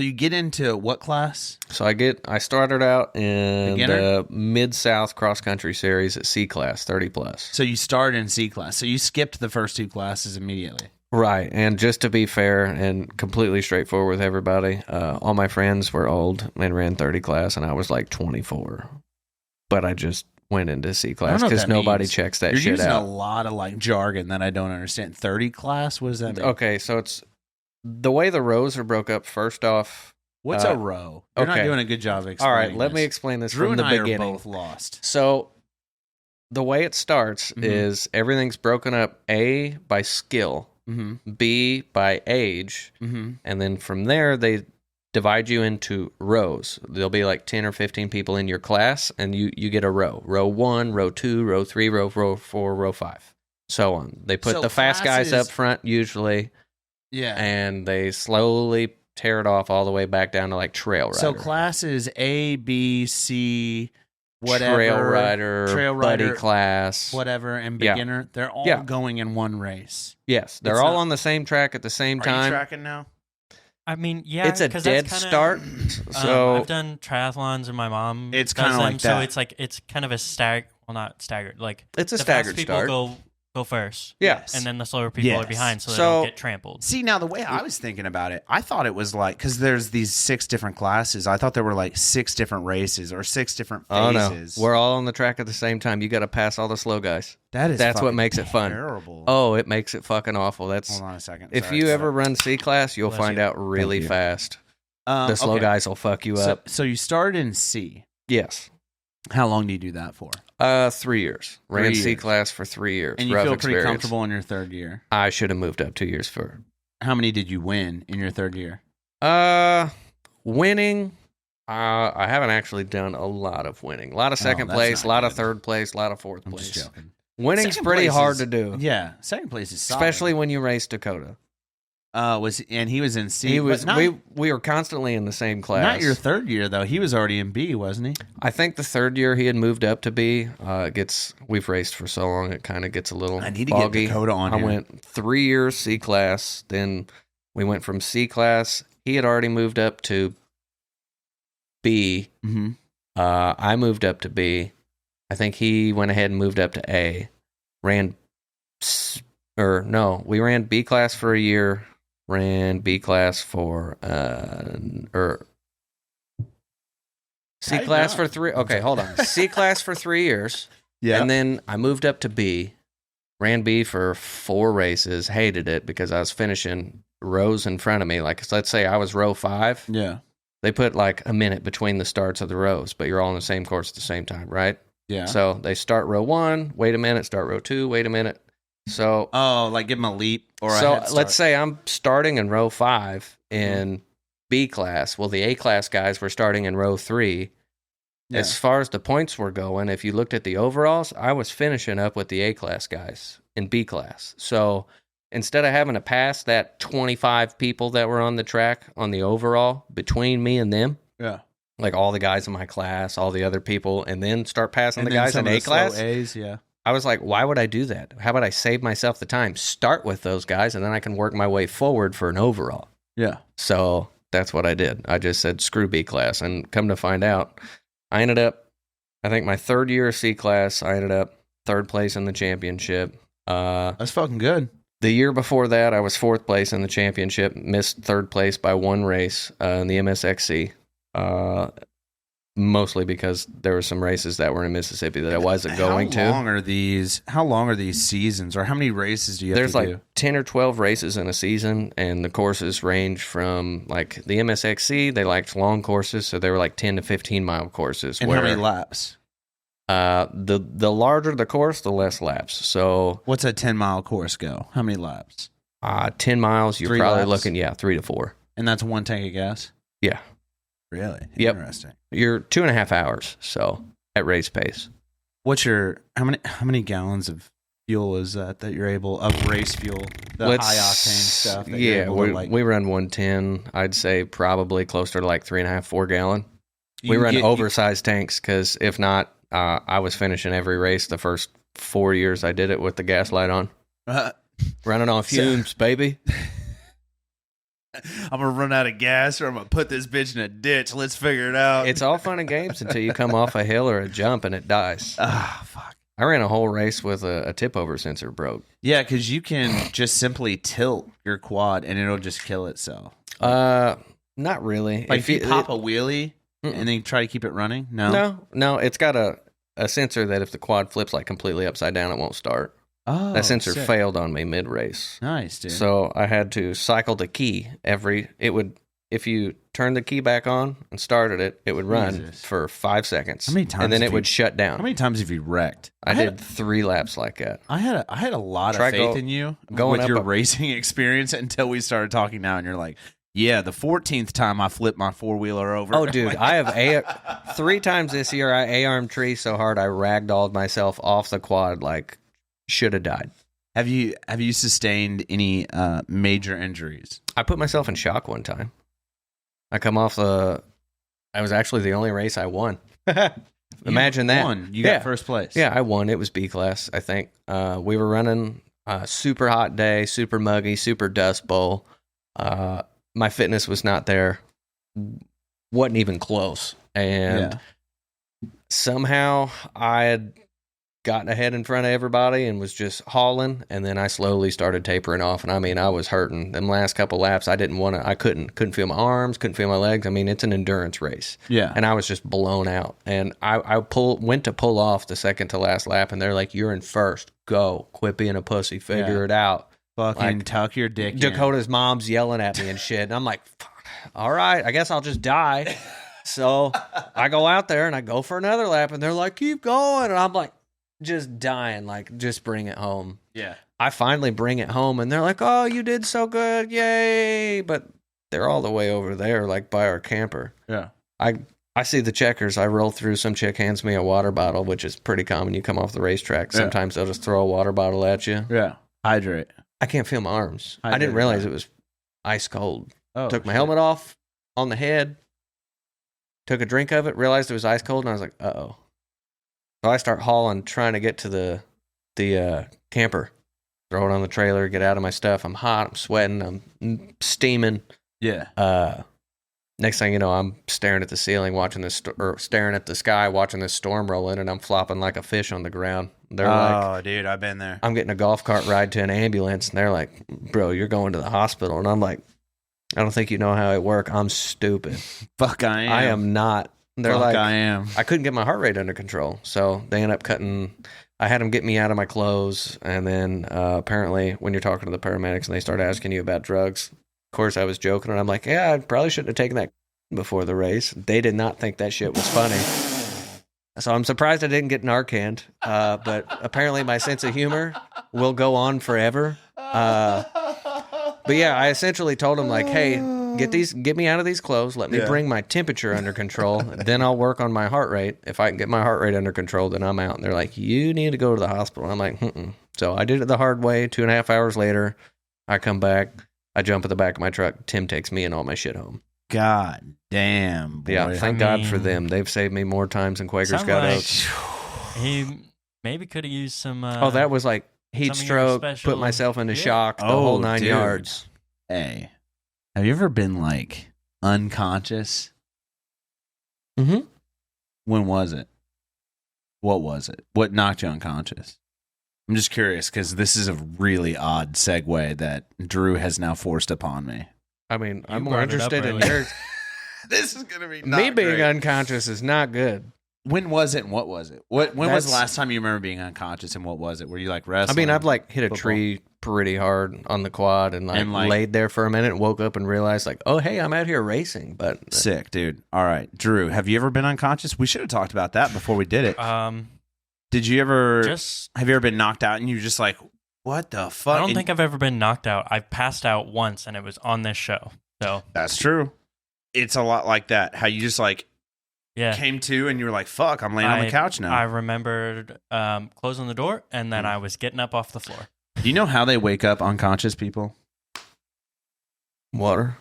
you get into what class? So I started out in Beginner? the Mid-South Cross Country Series at C class, 30 plus. So you started in C class. So you skipped the first 2 classes immediately. Right, and just to be fair and completely straightforward with everybody, all my friends were old and ran 30 class, and I was like 24. But I just went into C I don't class know what because that nobody means. checks that You're shit using a out. lot of like jargon that I don't understand. 30 class? What does that mean? Okay, so it's the way the rows are broke up. First off, What's a row? You're not okay. doing a good job of all explaining right, let me this. explain this Drew from and the I beginning. are both lost. So the way it starts is everything's broken up A by skill, B by age, and then from there they divide you into rows. There'll be like 10 or 15 people in your class, and you get a row. Row 1, row 2, row 3, row 4, row 5, so on. They put So the fast guys classes- up front usually, Yeah. and they slowly tear it off all the way back down to like trail rider. So classes A, B, C, whatever. trail rider, buddy class. Whatever, and Yeah. beginner. They're all Yeah. going in one race. Yes, they're It's all not- on the same track at the same Are time. you tracking now? I mean, yeah, It's a 'cause dead that's kinda, start. So I've done triathlons, and my mom It's does kinda them, like so that. it's kind of a not staggered. Like it's a the staggered fast people start. go first, Yes. and then the slower people Yes. are behind, so they So- don't get trampled. See, now the way I was thinking about it, I thought it was like, because there's these 6 different classes. I thought there were like 6 different races or 6 different Oh no, phases. we're all on the track at the same time. You got to pass all the slow guys. That's what fucking makes it fun. Terrible. Oh, it makes it fucking awful. That's Hold on a second. if Sorry. you ever run C class, you'll Bless find you. out really Thank you. fast. The slow okay. guys will fuck you up. So you started in C. Yes. How long do you do that for? 3 years. Ran 3 C years. class for 3 years. And you Rough feel experience. pretty comfortable in your third year. I should have moved up 2 years for. How many did you win in your third year? Winning. I haven't actually done a lot of winning. A lot of second that's place, a not lot of good. third place, a lot of fourth I'm place. just joking. Winning's Second pretty place hard is- to do, Yeah, second place is solid. especially when you race Dakota. He was in C. He but was. not, We were constantly in the same class. not your third year though. He was already in B, wasn't he? I think the third year he had moved up to B. We've raced for so long it kind of gets a little. I need to foggy. get Dakota on I here. went 3 years C class, then we went from C class. He had already moved up to B. Mm-hmm. I moved up to B. I think he went ahead and moved up to A. We ran B class for a year. Ran B class for C Hey, class no. for 3. Okay, hold on. C class for 3 years. Yeah. And then I moved up to B. Ran B for 4 races. Hated it because I was finishing rows in front of me. Like, let's say I was row 5. Yeah. They put like a minute between the starts of the rows, but you're all in the same course at the same time, right? Yeah. So they start row 1, wait a minute, start row 2, wait a minute. So Like give him a leap or a so head start. let's say I'm starting in row 5 in B class. Well, the A class guys were starting in row 3. Yeah. As far as the points were going, if you looked at the overalls, I was finishing up with the A class guys in B class. So instead of having to pass that 25 people that were on the track on the overall between me and them, Yeah. like all the guys in my class, all the other people, and then start passing And the then guys some in of A the slow class, A's, yeah. I was like, why would I do that? How about I save myself the time? Start with those guys, and then I can work my way forward for an overall. Yeah. So that's what I did. I just said, screw B class. And come to find out, I ended up, I think my third year of C class, I ended up 3rd place in the championship. That's fucking good. The year before that, I was 4th place in the championship, missed 3rd place by 1 race in the MSXC. Mostly because there were some races that were in Mississippi that I wasn't going to. How long are these seasons, or how many races do you have There's to like do? 10 or 12 races in a season, and the courses range from like the MSXC, they liked long courses, so they were like 10 to 15 mile courses. And how many laps? The larger the course, the less laps. So What's a 10-mile course go? How many laps? 10 miles, you're 3 probably laps? looking, 3 to 4. And that's 1 tank of gas? Yeah. Really? Yep. Interesting. You're 2.5 hours, so at race pace. What's your how many gallons of fuel is that you're able of race fuel, the high octane stuff? That you're Yeah, able to, we run 110. I'd say probably closer to like 3.5, 4 gallon. you We run get- oversized tanks because if not, I was finishing every race the first 4 years I did it with the gas light on. Running on fumes, baby. I'm gonna run out of gas, or I'm gonna put this bitch in a ditch. Let's figure it out. It's all fun and games until you come off a hill or a jump and it dies. Fuck. I ran a whole race with a tip over sensor broke. Yeah, because you can just simply tilt your quad and it'll just kill itself. Not really. Like if you pop a wheelie and then try to keep it running. No, No, it's got a a sensor that if the quad flips like completely upside down, it won't start. Oh, That sensor sick. failed on me mid-race. Nice, dude. So I had to cycle the key if you turn the key back on and started it, it would run Jesus. for 5 seconds. How many times and then have it you- would shut down. How many times have you wrecked? I did 3 laps like that. I had a lot Try of faith in you going with up your a- racing experience until we started talking now, and you're like, yeah, the 14th time I flipped my 4-wheeler over. Oh, dude, I have 3 times this year I A-armed tree so hard I ragdolled myself off the quad like should have died. Have you sustained any major injuries? I put myself in shock one time. I was actually the only race I won. Imagine that. Won. You got first place. Yeah, I won. It was B class, I think. We were running a super hot day, super muggy, super dust bowl. My fitness was not there. Wasn't even close. And somehow I had gotten ahead in front of everybody and was just hauling, and then I slowly started tapering off. And I mean, I was hurting. Them last couple laps, I couldn't feel my arms, couldn't feel my legs. I mean, it's an endurance race. Yeah. And I was just blown out. And I went to pull off the second to last lap, and they're like, "You're in first. Go. Quit being a pussy. Figure it out." Fucking Like, tuck your dick in. Dakota's mom's yelling at me and shit. And I'm like, "Fuck, all right, I guess I'll just die." So I go out there and I go for another lap, and they're like, "Keep going." And I'm like, just dying, like, just bring it home. Yeah. I finally bring it home, and they're like, "Oh, you did so good. Yay." But they're all the way over there, like by our camper. Yeah. I see the checkers. I roll through. Some chick hands me a water bottle, which is pretty common. You come off the racetrack. Sometimes they'll just throw a water bottle at you. Yeah. Hydrate. I can't feel my arms. I Hydrate, didn't realize yeah. it was ice cold. Oh, Took my shit. helmet off on the head. Took a drink of it. Realized it was ice cold, and I was like, "Uh-oh." So I start hauling, trying to get to the camper. Throw it on the trailer, get out of my stuff. I'm hot. I'm sweating. I'm steaming. Yeah. Next thing you know, I'm staring at the ceiling, staring at the sky, watching this storm roll in, and I'm flopping like a fish on the ground. They're like, dude, I've been there. I'm getting a golf cart ride to an ambulance, and they're like, "Bro, you're going to the hospital." And I'm like, "I don't think you know how it works. I'm stupid. Fuck, I am. I am not." They're Fuck, like, I am. I couldn't get my heart rate under control. So they end up I had them get me out of my clothes. And then apparently when you're talking to the paramedics and they start asking you about drugs, of course I was joking. And I'm like, "Yeah, I probably shouldn't have taken that before the race." They did not think that shit was funny. So I'm surprised I didn't get Narcan. But apparently my sense of humor will go on forever. But yeah, I essentially told them like, "Hey, get me out of these clothes. Let me bring my temperature under control. Then I'll work on my heart rate. If I can get my heart rate under control, then I'm out." And they're like, "You need to go to the hospital." And I'm like, "Mm-mm." So I did it the hard way. 2.5 hours later, I come back. I jump at the back of my truck. Tim takes me and all my shit home. God damn, boy. Yeah, thank God for them. They've saved me more times than Quaker Sound Scout like Oats. He maybe could have used some. That was like heat some of your stroke, special- put myself into Yeah. shock, the Oh, whole 9 dude. yards. Hey, have you ever been like unconscious? Mm-hmm. When was it? What was it? What knocked you unconscious? I'm just curious because this is a really odd segue that Drew has now forced upon me. I mean, I'm You more brought it up interested in earlier. yours. This is gonna be Me being unconscious is not good. When was it and what was it? When was the That's- last time you remember being unconscious and what was it? Were you like I wrestling? mean, I've like hit a football? tree pretty hard on the quad and like laid there for a minute and woke up and realized like, "Oh, hey, I'm out here racing." But Sick, dude. All right, Drew, have you ever been unconscious? We should have talked about that before we did it. Did you ever? Have you ever been knocked out and you just like, what the fuck? I don't think I've ever been knocked out. I've passed out once, and it was on this show. So That's true. It's a lot like that. How you just like yeah, came to and you were like, fuck, I'm laying on the couch now. I remembered closing the door, and then I was getting up off the floor. Do you know how they wake up unconscious people? water.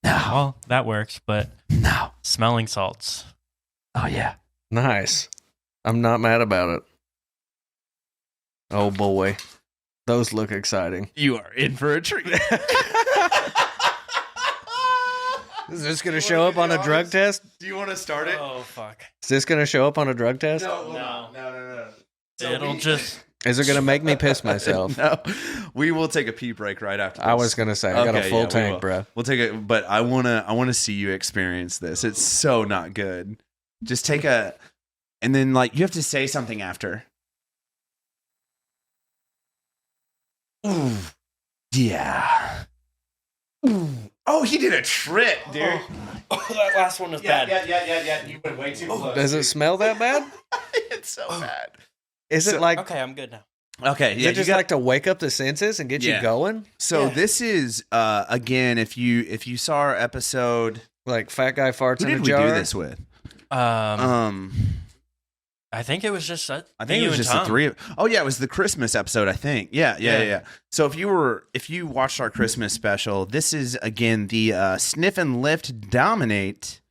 No. Well, that works, but No. smelling salts. Oh, yeah. Nice. I'm not mad about it. Oh boy, those look exciting. You are in for a treat. Is this going to show up on a drug test? Do you want to start it? Oh fuck! Is this going to show up on a drug test? No. No. It'll just. Is it going to make me piss myself? No. We will take a pee break right after this. I was going to say, I got a Okay, full yeah, we will. tank, bro. We'll take it, but I wanna see you experience this. It's so not good. Just take a And then like you have to say something after. Ooh, yeah. Ooh. Oh, he did a trick, dude. Oh, that last one was bad. Yeah. You went way too close. Does it smell that bad? It's so bad. Is it like... Okay, I'm good now. Okay, Is it just like to wake up the senses and get you going? So this is again, if you saw our episode, Like fat guy farts who in a did jar? we do this with? I think it was just I think it was just the three of. Oh yeah, it was the Christmas episode. I think. Yeah. So if you watched our Christmas special, this is again the Sniff and Lift Dominate.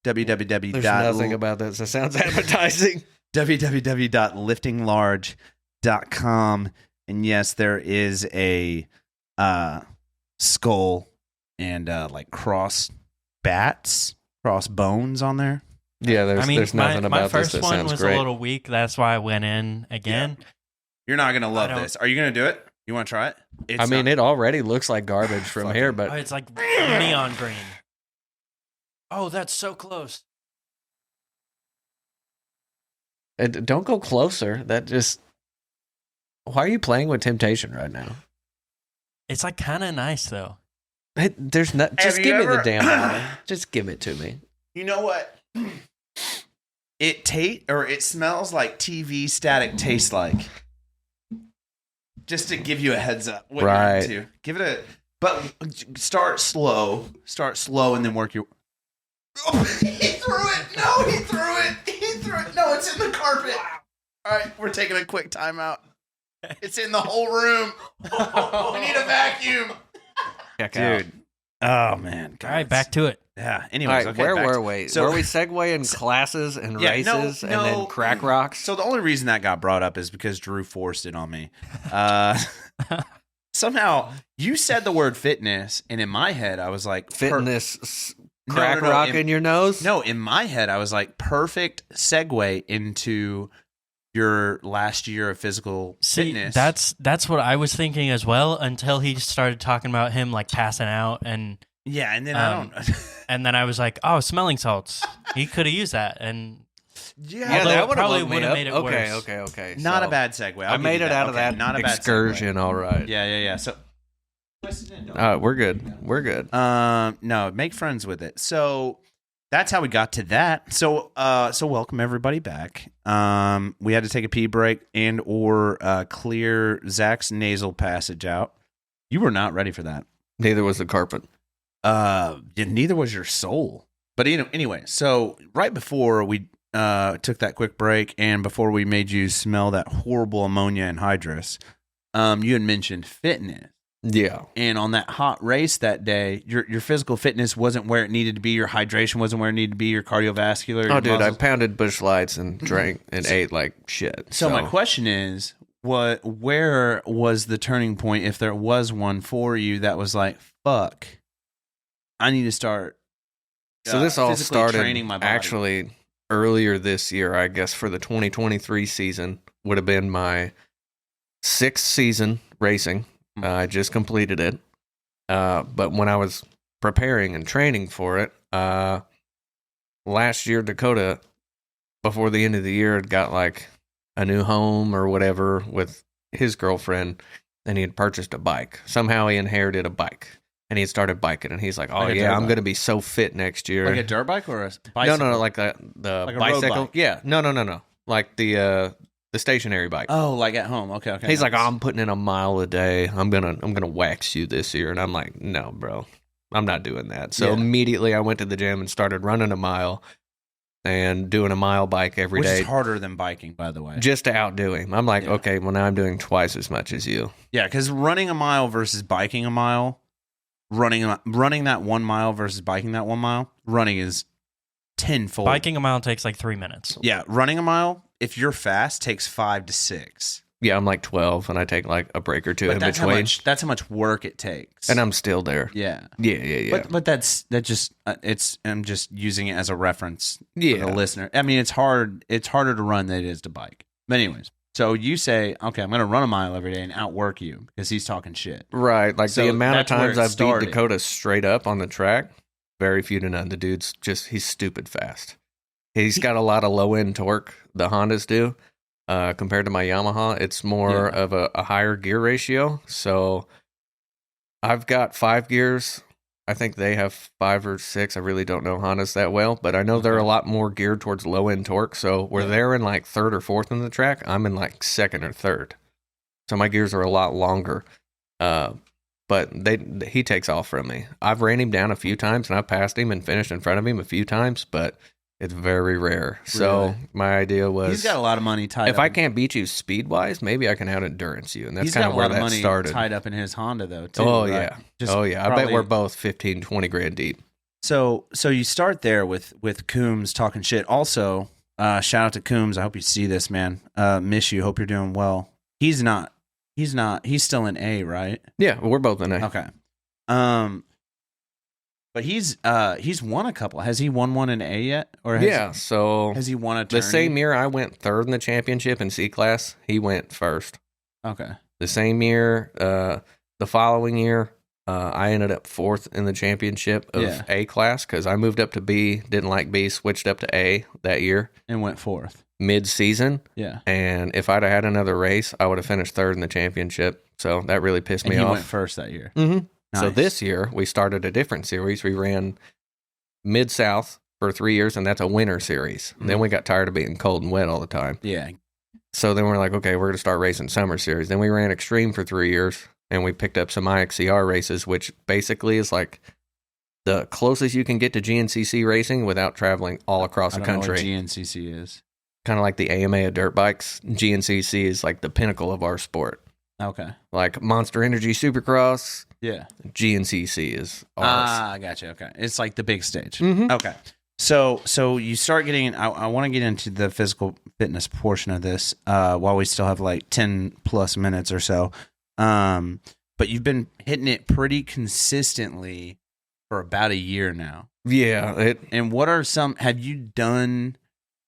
www. There's nothing about this that sounds appetizing. www.liftinglarge.com. And yes, there is a skull and like cross bones on there. Yeah, there's nothing my about this first that one sounds was great. a little weak. That's why I went in again. Yeah. You're not gonna love I don't- this. Are you gonna do it? You want to try it? I mean, it already looks like garbage from Fucking- here, Oh, but it's like neon green. Oh, that's so close. don't go closer. That just... Why are you playing with temptation right now? It's like kind of nice though. There's not. Just you give me the ever- damn bottle. Just give it to me. You know what? It smells like TV static tastes like. Just to give you a heads up. What Right. you're into. Give it a. But start slow, and then work your. Oh, he threw it! No, he threw it! He threw it! No, it's in the carpet. All right, we're taking a quick timeout. It's in the whole room. We need a vacuum, Check out. dude. Oh man! All right, back to it. Yeah. All Anyways, right, okay, where back were to- we? So- Were we segueing classes and races and then crack rocks? So the only reason that got brought up is because Drew forced it on me. Somehow you said the word fitness, and in my head I was like Fitness No, crack no, no, rock in- in your nose? No, in my head I was like perfect segue into your last year of physical See, fitness. that's what I was thinking as well until he started talking about him like passing out and and then I don't. and then I was like, oh, smelling salts. He could have used that and Yeah, Although that it would probably have would've made it okay, worse. Okay. not So, a bad segue. I made it out of that not a bad excursion. All right. segue. Yeah. So We're good. We're good. no, make friends with it. So that's how we got to that. So welcome everybody back. We had to take a pee break and or clear Zach's nasal passage out. You were not ready for that. Neither was the carpet. Neither was your soul. But anyway, so right before we took that quick break and before we made you smell that horrible ammonia anhydrous, you had mentioned fitness. Yeah. And on that hot race that day, your physical fitness wasn't where it needed to be. Your hydration wasn't where it needed to be. Your cardiovascular. Oh, your dude, I muscles. pounded Busch Lights and drank and ate like shit. So my question is, where was the turning point, if there was one for you, that was like, fuck, I need to start. So this all physically started training my body. actually earlier this year, I guess, for the 2023 season. Would have been my 6th season racing. I just completed it. But when I was preparing and training for it, last year, Dakota, before the end of the year, had got like a new home or whatever with his girlfriend, and he had purchased a bike. Somehow he inherited a bike, and he had started biking, and he's like, oh, Like a yeah, dirt I'm bike? going to be so fit next year. Like a dirt bike or a bicycle? No, like the Like a road bicycle. bike? Yeah, no. Like the stationary bike. Oh, like at home. Okay. He's like, oh, nice. I'm putting in a mile a day. I'm gonna wax you this year, and I'm like, no, bro, I'm not doing that. So Yeah. immediately I went to the gym and started running a mile and doing a mile bike every Which day, is harder than biking, by the way. just to outdo him. I'm like, Yeah. okay, well now I'm doing twice as much as you. Yeah, because running a mile versus biking a mile, running that 1 mile versus biking that 1 mile, running is tenfold. biking a mile takes like 3 minutes. Yeah, running a mile, if you're fast, takes 5 to 6. Yeah, I'm like 12, and I take like a break or two But in that's between, how much work it takes. and I'm still there. yeah. Yeah. But I'm just using it as a reference for Yeah. the listener. I mean, it's harder to run than it is to bike. But anyways, so you say, okay, I'm going to run a mile every day and outwork you because he's talking shit. Right, like So the amount of that's where times it I've started. beat Dakota straight up on the track, very few to none. The dude's he's stupid fast. He's got a lot of low end torque. The Hondas do compared to my Yamaha. It's more of a higher gear ratio. So I've got 5 gears. I think they have 5 or 6. I really don't know Hondas that well, but I know they're a lot more geared towards low end torque. So where they're in like 3rd or 4th in the track, I'm in like 2nd or 3rd. So my gears are a lot longer. But he takes off from me. I've ran him down a few times, and I've passed him and finished in front of him a few times, but it's very rare. So my idea was, he's got a lot of money tied up. If I can't beat you speed wise, maybe I can out endurance you, and that's kind of where that started. He's got a lot of money tied up in his Honda though, too. Oh right? Yeah, I bet we're both 15, 20 grand deep. So you start there with Coombs talking shit. Also, shout out to Coombs. I hope you see this, man. Miss you. Hope you're doing well. He's not. He's still in A, right? Yeah, we're both in A. Okay. But he's won a couple. Has he won one in A yet? Or has he won a tourney? The same year I went 3rd in the championship in C class, he went 1st. Okay. The same year, the following year, I ended up 4th in the championship of A class because I moved up to B, didn't like B, switched up to A that year. And went 4th. Mid-season. Yeah. And if I'd have had another race, I would have finished 3rd in the championship. So that really pissed me off. He went 1st that year. Mm-hmm. Nice. So this year, we started a different series. We ran Mid-South for 3 years, and that's a winter series. Mm-hmm. Then we got tired of being cold and wet all the time. Yeah. So then we're like, okay, we're going to start racing summer series. Then we ran Extreme for 3 years, and we picked up some IXCR races, which basically is like the closest you can get to GNCC racing without traveling all across the country. I don't know what GNCC is. Kind of like the AMA of dirt bikes. GNCC is like the pinnacle of our sport. Okay. Like Monster Energy Supercross. Yeah. GNCC is ours. I gotcha. Okay. It's like the big stage. Mm-hmm. Okay. So you start getting, I want to get into the physical fitness portion of this while we still have like 10 plus minutes or so. But you've been hitting it pretty consistently for about a year now. Yeah. And what are have you done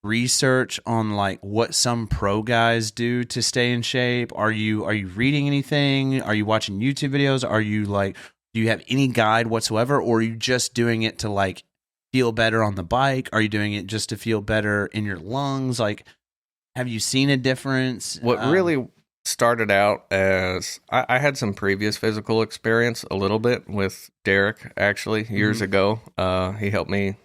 research on like what some pro guys do to stay in shape? Are you reading anything? Are you watching YouTube videos? Are you like, do you have any guide whatsoever? Or are you just doing it to like feel better on the bike? Are you doing it just to feel better in your lungs? Like, have you seen a difference? What really started out as I had some previous physical experience a little bit with Derek actually years ago. He helped me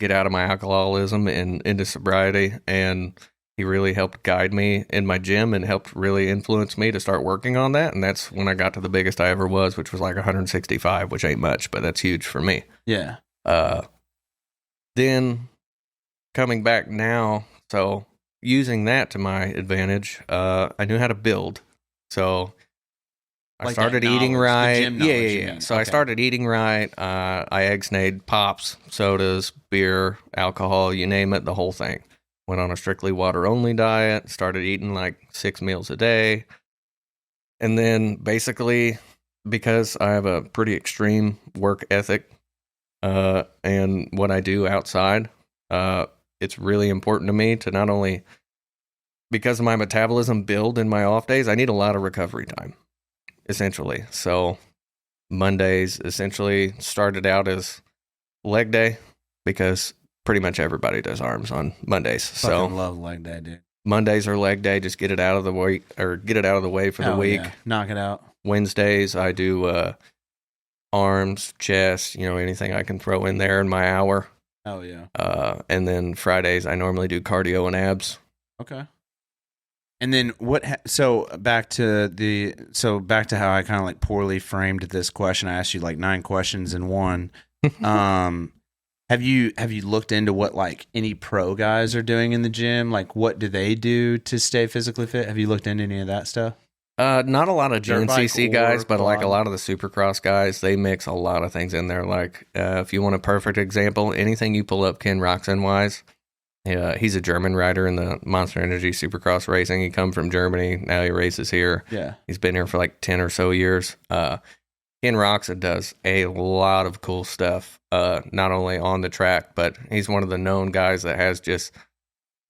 get out of my alcoholism and into sobriety, and he really helped guide me in my gym and helped really influence me to start working on that. And that's when I got to the biggest I ever was, which was like 165, which ain't much, but that's huge for me. Yeah. Then coming back now, so using that to my advantage, I knew how to build. So I like started eating right. Yeah. So I started eating right. I egg-snayed pops, sodas, beer, alcohol, you name it, the whole thing. Went on a strictly water-only diet, started eating like 6 meals a day. And then basically, because I have a pretty extreme work ethic and what I do outside, it's really important to me to not only, because of my metabolism build in my off days, I need a lot of recovery time. Essentially. So Mondays essentially started out as leg day because pretty much everybody does arms on Mondays. Fucking love leg day, dude. Mondays are leg day, just get it out of the way for the week. Yeah. Knock it out. Wednesdays I do arms, chest, anything I can throw in there in my hour. Oh yeah. And then Fridays I normally do cardio and abs. Okay. And then back to how I kind of like poorly framed this question. I asked you like 9 questions in one. Have you looked into what like any pro guys are doing in the gym? Like what do they do to stay physically fit? Have you looked into any of that stuff? Not a lot of GNCC guys, but like a quad? lot of the Supercross guys, they mix a lot of things in there. Like if you want a perfect example, anything you pull up Ken Roxen wise. He's a German rider in the Monster Energy Supercross racing. He come from Germany. Now he races here. Yeah. He's been here for like 10 or so years. Ken Roxen does a lot of cool stuff, not only on the track, but he's one of the known guys that has just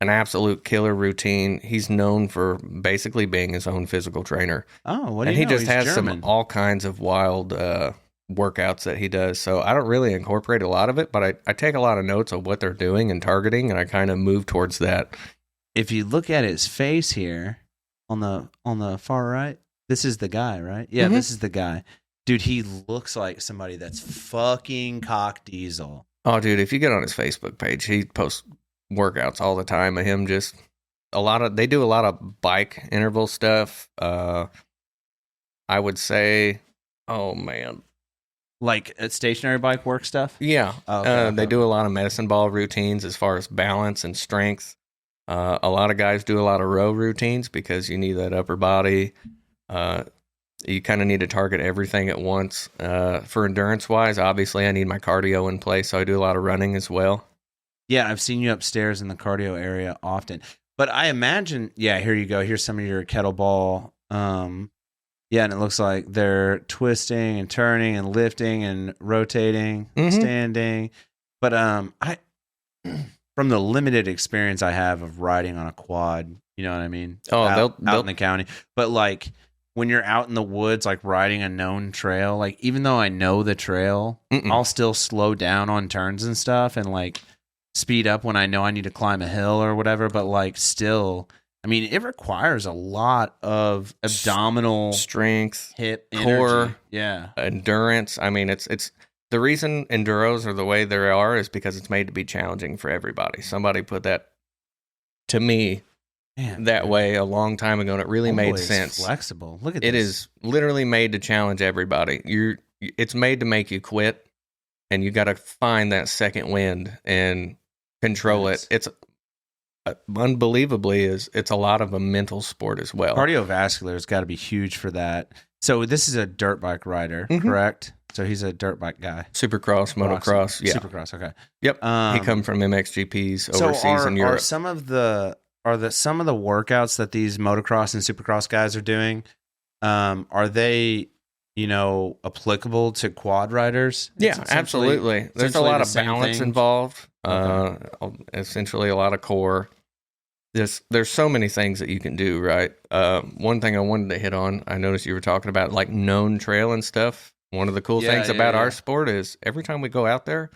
an absolute killer routine. He's known for basically being his own physical trainer. Oh, what do and you he know? just He's has German. all kinds of wild workouts that he does. So I don't really incorporate a lot of it, but I take a lot of notes of what they're doing and targeting, and I kind of move towards that. If you look at his face here on the far right, this is the guy, right? Yeah, This is the guy. Dude, he looks like somebody that's fucking cock diesel. Oh, dude, if you get on his Facebook page, he posts workouts all the time of him just they do a lot of bike interval stuff. I would say, oh man. Like stationary bike work stuff? Yeah. Okay. They do a lot of medicine ball routines as far as balance and strength. A lot of guys do a lot of row routines because you need that upper body. You kind of need to target everything at once. For endurance-wise, obviously, I need my cardio in place, so I do a lot of running as well. Yeah, I've seen you upstairs in the cardio area often. But I imagine, yeah, here you go. Here's some of your kettlebell. Yeah, and it looks like they're twisting and turning and lifting and rotating, standing. But I, from the limited experience I have of riding on a quad, you know what I mean? Oh, out in the county. But like when you're out in the woods, like riding a known trail, like even though I know the trail, I'll still slow down on turns and stuff and like speed up when I know I need to climb a hill or whatever. But like still, I mean, it requires a lot of abdominal strength, hip, core, energy. Yeah, endurance. I mean, it's the reason enduros are the way they are is because it's made to be challenging for everybody. Somebody put that to me way a long time ago, and it really made sense. Flexible. Look at it. This. It is literally made to challenge everybody. It's made to make you quit, and you got to find that second wind and control it. It's unbelievably it's a lot of a mental sport as well. Cardiovascular has got to be huge for that. So this is a dirt bike rider, correct? So he's a dirt bike guy. Supercross, motocross, yeah. Supercross, okay. Yep. He come from MXGPs overseas in Europe. Are some of the workouts that these motocross and supercross guys are doing, are they, applicable to quad riders? Yeah, absolutely. There's a lot of balance involved. Okay. Essentially a lot of core. There's so many things that you can do, right? One thing I wanted to hit on, I noticed you were talking about like known trail and stuff. One of the cool things about our sport is every time we go out there,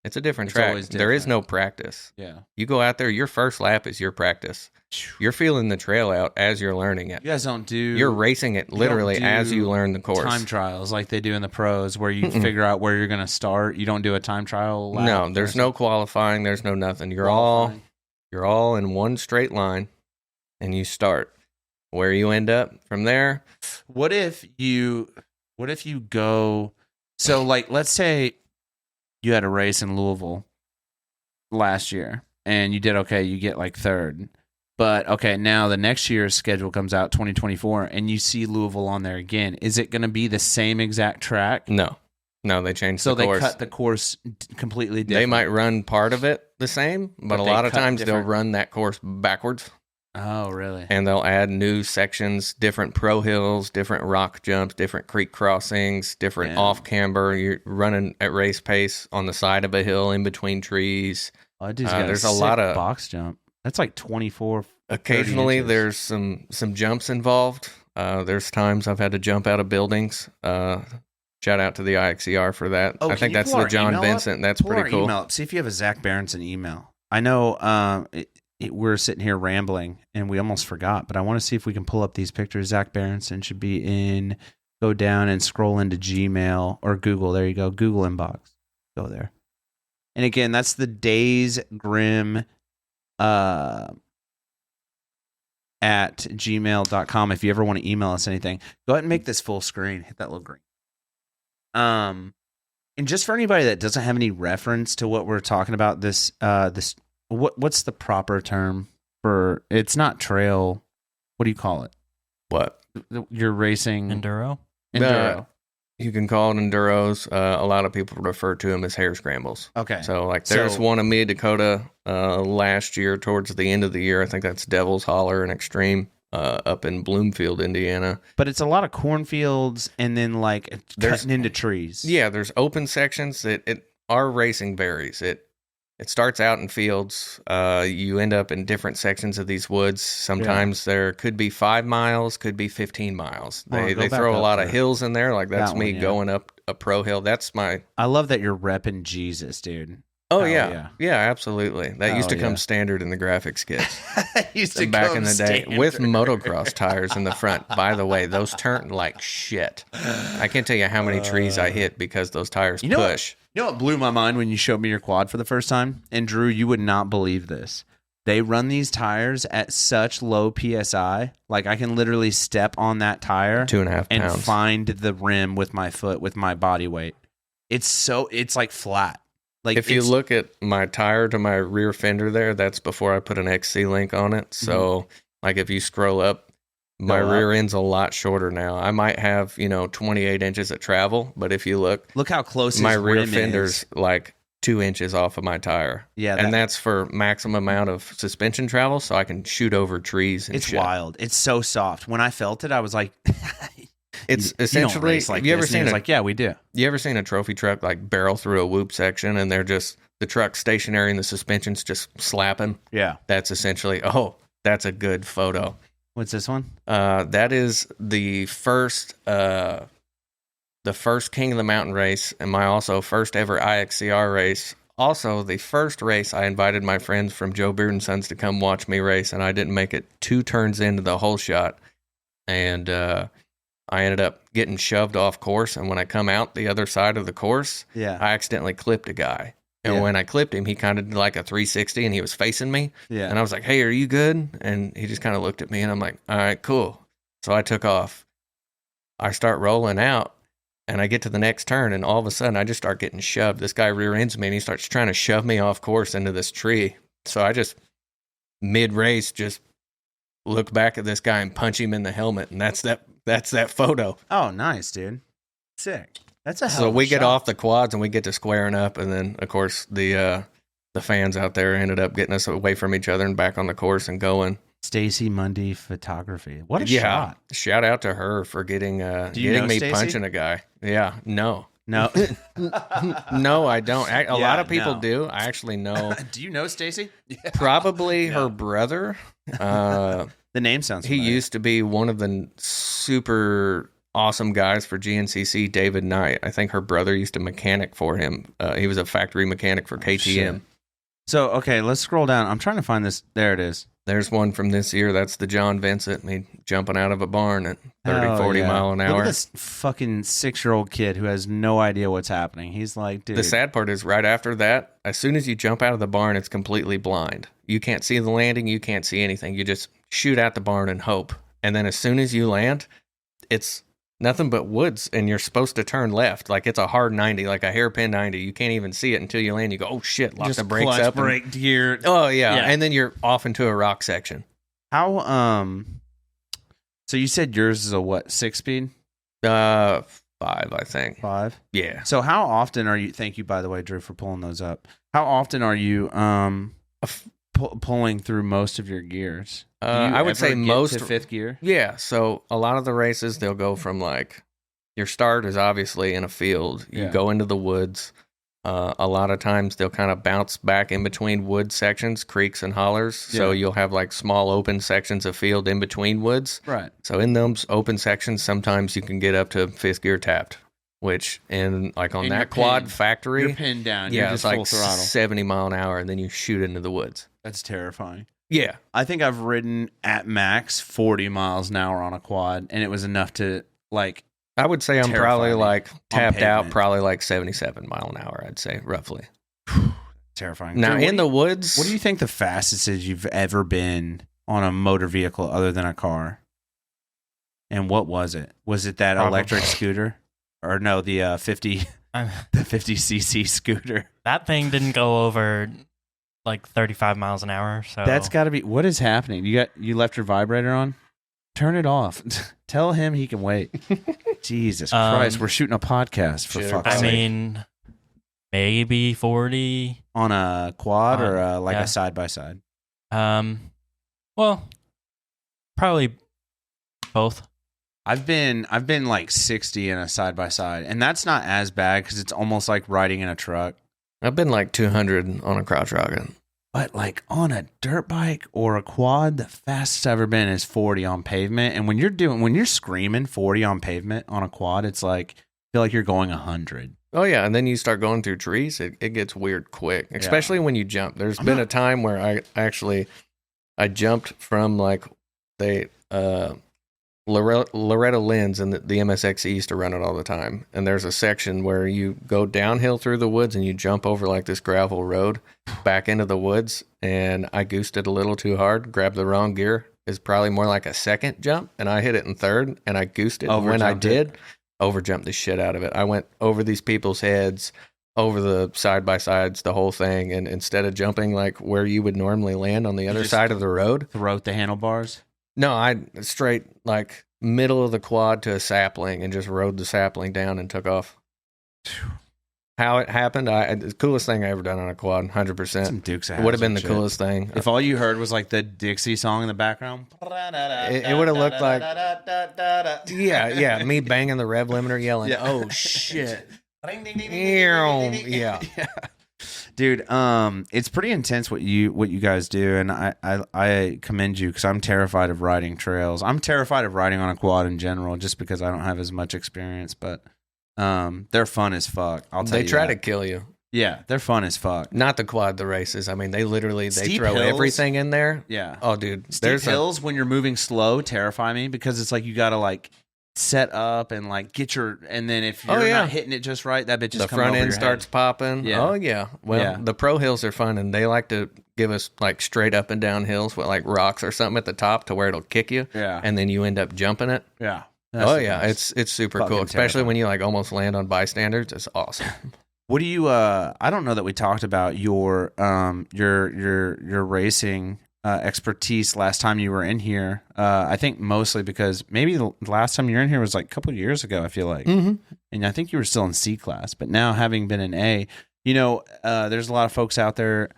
it's a different track. There is no practice. Yeah. You go out there, your first lap is your practice. You're feeling the trail out as you're learning it. You guys don't do... You're racing it literally as you learn the course. Time trials like they do in the pros where you figure out where you're going to start. You don't do a time trial lap. No, there's no qualifying. There's no nothing. You're all in one straight line and you start. Where you end up from there. What if you go... So like, let's say you had a race in Louisville last year and you did okay. You get like third. But, okay, now the next year's schedule comes out, 2024, and you see Louisville on there again. Is it going to be the same exact track? No, they changed the course. So they cut the course completely different. They might run part of it the same, but a lot of times they'll run that course backwards. Oh, really? And they'll add new sections, different pro hills, different rock jumps, different creek crossings, different off camber. You're running at race pace on the side of a hill in between trees. Oh, there's a lot of box jump. That's like 24. Occasionally, there's some jumps involved. There's times I've had to jump out of buildings. Shout out to the IXER for that. I think that's the John Vincent. That's pretty cool. Email up. See if you have a Zac Berendsen email. I know we're sitting here rambling and we almost forgot, but I want to see if we can pull up these pictures. Zac Berendsen should be in. Go down and scroll into Gmail or Google. There you go. Google inbox. Go there. And again, that's the Days Grimm at gmail.com. If you ever want to email us anything, go ahead and make this full screen. Hit that little green. And just for anybody that doesn't have any reference to what we're talking about, what's the proper term for? It's not trail. What do you call it? What? You're racing Enduro. You can call it enduros. A lot of people refer to them as Hare Scrambles. Okay. So, there's one in Mid-Dakota last year towards the end of the year. I think that's Devil's Holler and Extreme up in Bloomfield, Indiana. But it's a lot of cornfields and then, cutting into trees. Yeah, there's open sections. Our racing varies. It starts out in fields. You end up in different sections of these woods. Sometimes there could be 5 miles, could be 15 miles. They throw a lot of hills in there. Like that's me going up a pro hill. That's my. I love that you're repping Jesus, dude. Oh Hell yeah. Yeah, absolutely. That used to Hell come yeah. standard in the graphics kits Used to back come in the day standard. with motocross tires in the front. By the way, those turned like shit. I can't tell you how many trees I hit because those tires You know push. You know what blew my mind when you showed me your quad for the first time? And Drew, you would not believe this. They run these tires at such low PSI. Like I can literally step on that tire 2.5 and pounds. find the rim with my foot, with my body weight. It's like flat. Like If you look at my tire to my rear fender there, that's before I put an XC link on it. So like if you scroll up, my rear end's a lot shorter now. I might have, 28 inches of travel, but if you look how close my his rear rim fender's is. like 2 inches off of my tire. Yeah, and that's for maximum amount of suspension travel, so I can shoot over trees and It's shit. wild. It's so soft. When I felt it, I was like, It's you don't essentially race like have you ever this. And he seen was a, like, yeah, we do. you ever seen a trophy truck like barrel through a whoop section and they're just the truck's stationary and the suspension's just slapping? Yeah. That's essentially that's a good photo. What's this one? That is the first King of the Mountain race and my also first ever IXCR race. Also, the first race I invited my friends from Joe Beard and Sons to come watch me race, and I didn't make it 2 turns into the whole shot. And I ended up getting shoved off course, and when I come out the other side of the course, Yeah. I accidentally clipped a guy. And Yeah. when I clipped him, he kind of did like a 360, and he was facing me. Yeah. And I was like, hey, are you good? And he just kind of looked at me, and I'm like, all right, cool. So I took off. I start rolling out, and I get to the next turn, and all of a sudden, I just start getting shoved. This guy rear ends me, and he starts trying to shove me off course into this tree. So I just, mid-race, just look back at this guy and punch him in the helmet, and that's that photo. Oh, nice, dude. Sick. That's a hell So of we a get shot. off the quads, and we get to squaring up, and then, of course, the fans out there ended up getting us away from each other and back on the course and going. Stacy Mundy Photography. What a Yeah. shot. Shout out to her for getting you know me Stacey? punching a guy. Yeah, no. No. No, I don't. A lot of people no. do. I actually know Do you know Stacy? probably her brother. The name sounds He familiar. used to be one of the super awesome guys for GNCC, David Knight. I think her brother used to mechanic for him. He was a factory mechanic for KTM. shit. So, okay, let's scroll down. I'm trying to find this. There it is. There's one from this year. That's the John Vincent, me jumping out of a barn at 30, Hell 40 yeah. mile an Look hour. at this fucking 6-year-old kid who has no idea what's happening. He's like, dude. The sad part is right after that, as soon as you jump out of the barn, it's completely blind. You can't see the landing. You can't see anything. You just shoot out the barn and hope. And then as soon as you land, it's nothing but woods, and you're supposed to turn left. Like it's a hard 90, like a hairpin 90. You can't even see it until you land. You go, oh shit, lock just the brakes clutch, up. and- brake, gear. oh yeah. Yeah. And then you're off into a rock section. How, so you said yours is a what, 6-speed? 5, I think. 5? Yeah. So how often are you, thank you, by the way, Drew, for pulling those up. How often are you pulling through most of your gears? Do you I would ever say get most to 5th gear? Yeah, so a lot of the races, they'll go from like, your start is obviously in a field. You Yeah. go into the woods. A lot of times they'll kind of bounce back in between wood sections, creeks and hollers. So Yeah. you'll have like small open sections of field in between woods. Right. So in those open sections, sometimes you can get up to 5th gear tapped, which in like on And you're that quad pinned. factory, You're pinned down. yeah, You're it's just full like throttle. 70 mile an hour, and then you shoot into the woods. That's terrifying. Yeah. I think I've ridden at max 40 miles an hour on a quad, and it was enough to like. I would say I'm Terrifying probably like tapped out, pavement. probably like 77 mile an hour, I'd say, roughly. Terrifying. Now, Drew, in the woods, what do you think the fastest is you've ever been on a motor vehicle other than a car? And what was it? Was it that Probably. electric scooter, or no, the 50 the 50cc scooter? That thing didn't go over like 35 miles an hour. So That's got to be what is happening. You left your vibrator on. Turn it off. Tell him he can wait. Jesus Christ, we're shooting a podcast for Shit. fuck's I sake. mean, maybe 40. On a quad or like yeah. a side by side. Well, probably both. I've been like 60 in a side by side, and that's not as bad because it's almost like riding in a truck. I've been like 200 on a crotch rocket. But like on a dirt bike or a quad, the fastest I've ever been is 40 on pavement. And when you're screaming 40 on pavement on a quad, it's like feel like you're going 100. Oh yeah, and then you start going through trees. It gets weird quick, especially when you jump. There's been a time where I jumped from like Loretta Lynn's and the MSXE used to run it all the time. And there's a section where you go downhill through the woods and you jump over like this gravel road back into the woods. And I goosed it a little too hard, grabbed the wrong gear. It's probably more like a second jump, and I hit it in third, and I goosed it. And when I did, overjumped the shit out of it. I went over these people's heads, over the side-by-sides, the whole thing, and instead of jumping like where you would normally land on the other side of the road. Throat the handlebars? No, I straight like middle of the quad to a sapling and just rode the sapling down and took off. How it happened, the coolest thing I ever done on a quad, 100%. Some Dukes of It would have been the shit. coolest thing. If all you heard was like the Dixie song in the background, It would have looked like, yeah, me banging the rev limiter, yelling, "Oh shit!" Yeah. Dude, it's pretty intense what you guys do, and I commend you because I'm terrified of riding trails. I'm terrified of riding on a quad in general, just because I don't have as much experience. But they're fun as fuck. I'll tell you. They try to kill you. Yeah, they're fun as fuck. Not the quad, the races. I mean, they literally they Steep throw hills. everything in there. Yeah. Oh, dude, Steep hills when you're moving slow terrify me because it's like you gotta like set up and like get your, and then if you're not hitting it just right, that bitch is the coming front over end your starts head. popping. Yeah. Oh yeah. Well, the pro hills are fun, and they like to give us like straight up and down hills with like rocks or something at the top to where it'll kick you. Yeah. And then you end up jumping it. Yeah. It's super Fucking cool, especially terrifying. when you like almost land on bystanders. It's awesome. What do you? I don't know that we talked about your racing expertise last time you were in here. I think mostly because maybe the last time you were in here was like a couple of years ago. I feel like, and I think you were still in C class. But now, having been in A, there's a lot of folks out there,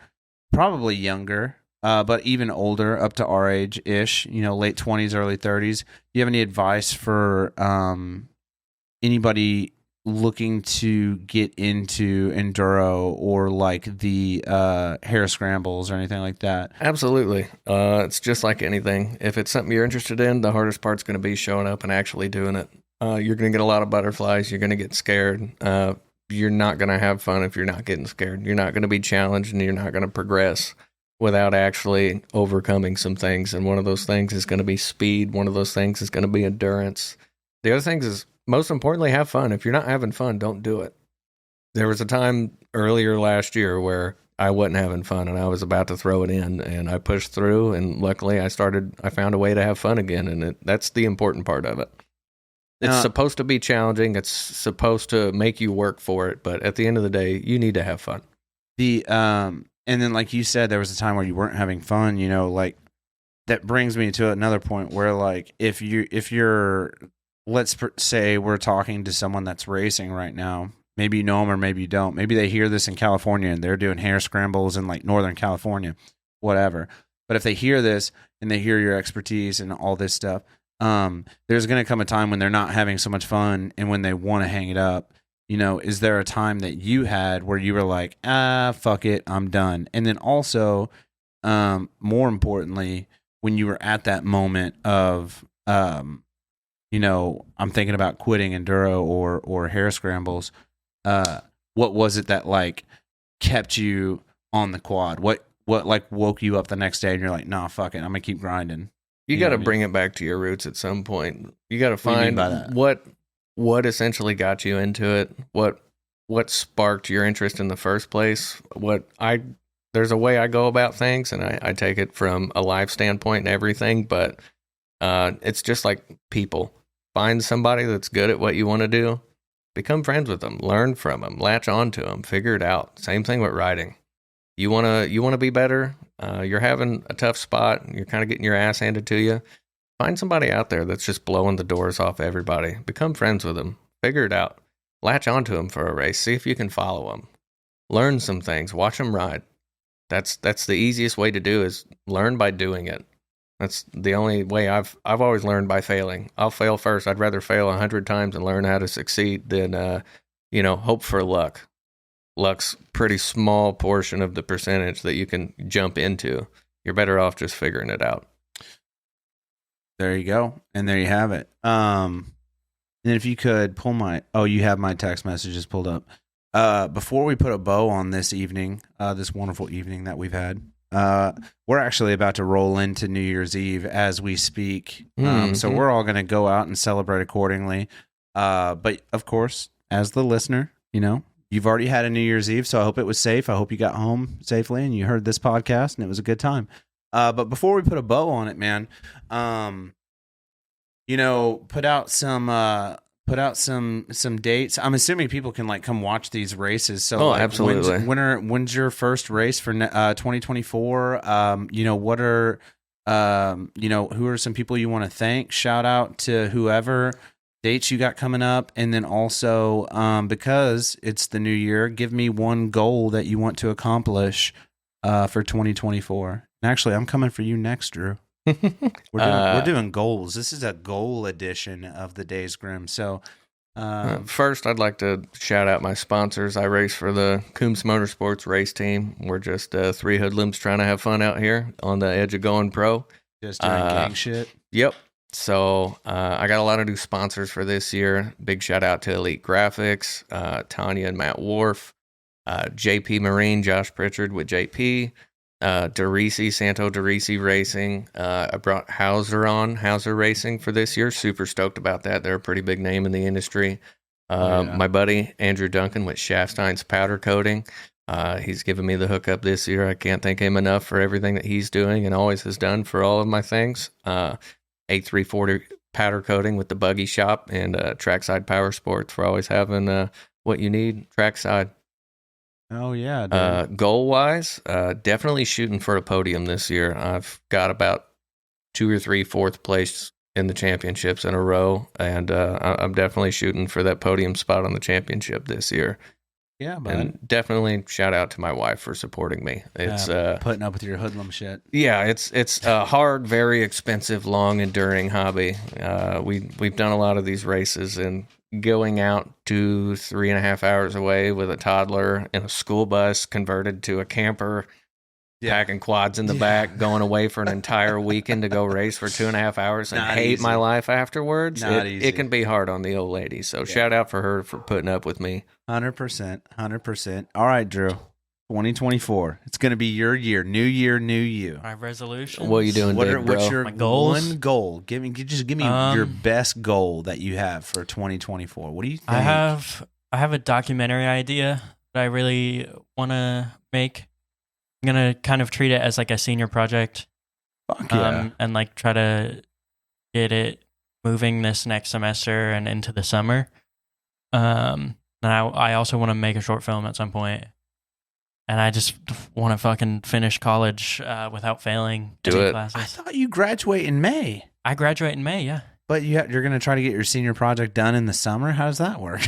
probably younger, but even older, up to our age ish. Late 20s, early 30s. Do you have any advice for anybody looking to get into enduro or like the Hare Scrambles or anything like that? Absolutely. It's just like anything. If it's something you're interested in, the hardest part's going to be showing up and actually doing it. You're going to get a lot of butterflies. You're going to get scared. You're not going to have fun if you're not getting scared. You're not going to be challenged, and you're not going to progress without actually overcoming some things. And one of those things is going to be speed. One of those things is going to be endurance. The other things is, most importantly, have fun. If you're not having fun, don't do it. There was a time earlier last year where I wasn't having fun and I was about to throw it in, and I pushed through, and luckily I found a way to have fun again, and that's the important part of it. It's supposed to be challenging. It's supposed to make you work for it, but at the end of the day, you need to have fun. And then like you said, there was a time where you weren't having fun, like that brings me to another point where like if you're let's say we're talking to someone that's racing right now. Maybe you know them or maybe you don't. Maybe they hear this in California and they're doing Hare Scrambles in like Northern California, whatever. But if they hear this and they hear your expertise and all this stuff, there's going to come a time when they're not having so much fun and when they want to hang it up. Is there a time that you had where you were like, fuck it, I'm done? And then also, more importantly, when you were at that moment of, I'm thinking about quitting enduro or Hare Scrambles. What was it that like kept you on the quad? What like woke you up the next day and you're like, nah, fuck it, I'm gonna keep grinding. You got to bring it back to your roots at some point. You got to What do you mean find by that? what essentially got you into it. What sparked your interest in the first place? There's a way I go about things, and I take it from a life standpoint and everything, but it's just like people. Find somebody that's good at what you want to do. Become friends with them. Learn from them. Latch on to them. Figure it out. Same thing with riding. You want to be better. You're having a tough spot. You're kind of getting your ass handed to you. Find somebody out there that's just blowing the doors off everybody. Become friends with them. Figure it out. Latch onto them for a race. See if you can follow them. Learn some things. Watch them ride. That's the easiest way to do is learn by doing it. That's the only way I've always learned, by failing. I'll fail first. I'd rather fail 100 times and learn how to succeed than hope for luck. Luck's pretty small portion of the percentage that you can jump into. You're better off just figuring it out. There you go, and there you have it. And if you could pull you have my text messages pulled up. Before we put a bow on this evening, this wonderful evening that we've had, we're actually about to roll into New Year's Eve as we speak. So we're all going to go out and celebrate accordingly. But of course, as the listener, you've already had a New Year's Eve, so I hope it was safe. I hope you got home safely and you heard this podcast and it was a good time. But before we put a bow on it, man, put out some dates. I'm assuming people can come watch these races. So absolutely. When's your first race for 2024? What are who are some people you want to thank? Shout out to whoever dates you got coming up, and then also because it's the new year, give me one goal that you want to accomplish for 2024. And actually, I'm coming for you next, Drew. We're doing goals. This is a goal edition of the Days Grimm. So first, I'd like to shout out my sponsors. I race for the Coombs Motorsports race team. We're just three hoodlums trying to have fun out here on the edge of going pro. Just doing gang shit. Yep. So I got a lot of new sponsors for this year. Big shout out to Elite Graphics, Tanya and Matt Wharf, JP Marine, Josh Pritchard with JP, DeRisi, Santo DeRisi Racing. I brought Hauser Racing for this year. Super stoked about that. They're a pretty big name in the industry. My buddy Andrew Duncan with Shaftstein's Powder Coating. He's given me the hookup this year. I can't thank him enough for everything that he's doing and always has done for all of my things. 8340 Powder Coating with the Buggy Shop, and Trackside Power Sports for always having what you need trackside. Oh, yeah. Dude. Goal-wise, definitely shooting for a podium this year. I've got about 2 or 3 fourth place in the championships in a row, and I'm definitely shooting for that podium spot on the championship this year. Yeah, bud. And definitely shout out to my wife for supporting me. It's putting up with your hoodlum shit. Yeah, it's a hard, very expensive, long, enduring hobby. We've done a lot of these races, and going out to 3.5 hours away with a toddler in a school bus converted to a camper, packing quads in the back, going away for an entire weekend to go race for 2.5 hours and hate my life afterwards. It can be hard on the old lady. So shout out for her for putting up with me. 100%. All right, Drew. 2024. It's going to be your year. New year, new you. My resolution. What are you doing, bro? What's your my goals? one goal? Give me your best goal that you have for 2024. What do you think? I have a documentary idea that I really want to make. I'm going to kind of treat it as like a senior project. Fuck yeah. And try to get it moving this next semester and into the summer. And I also want to make a short film at some point. And I just want to fucking finish college without failing. Do it. Classes. I thought you graduate in May. I graduate in May, yeah. But you're going to try to get your senior project done in the summer? How does that work?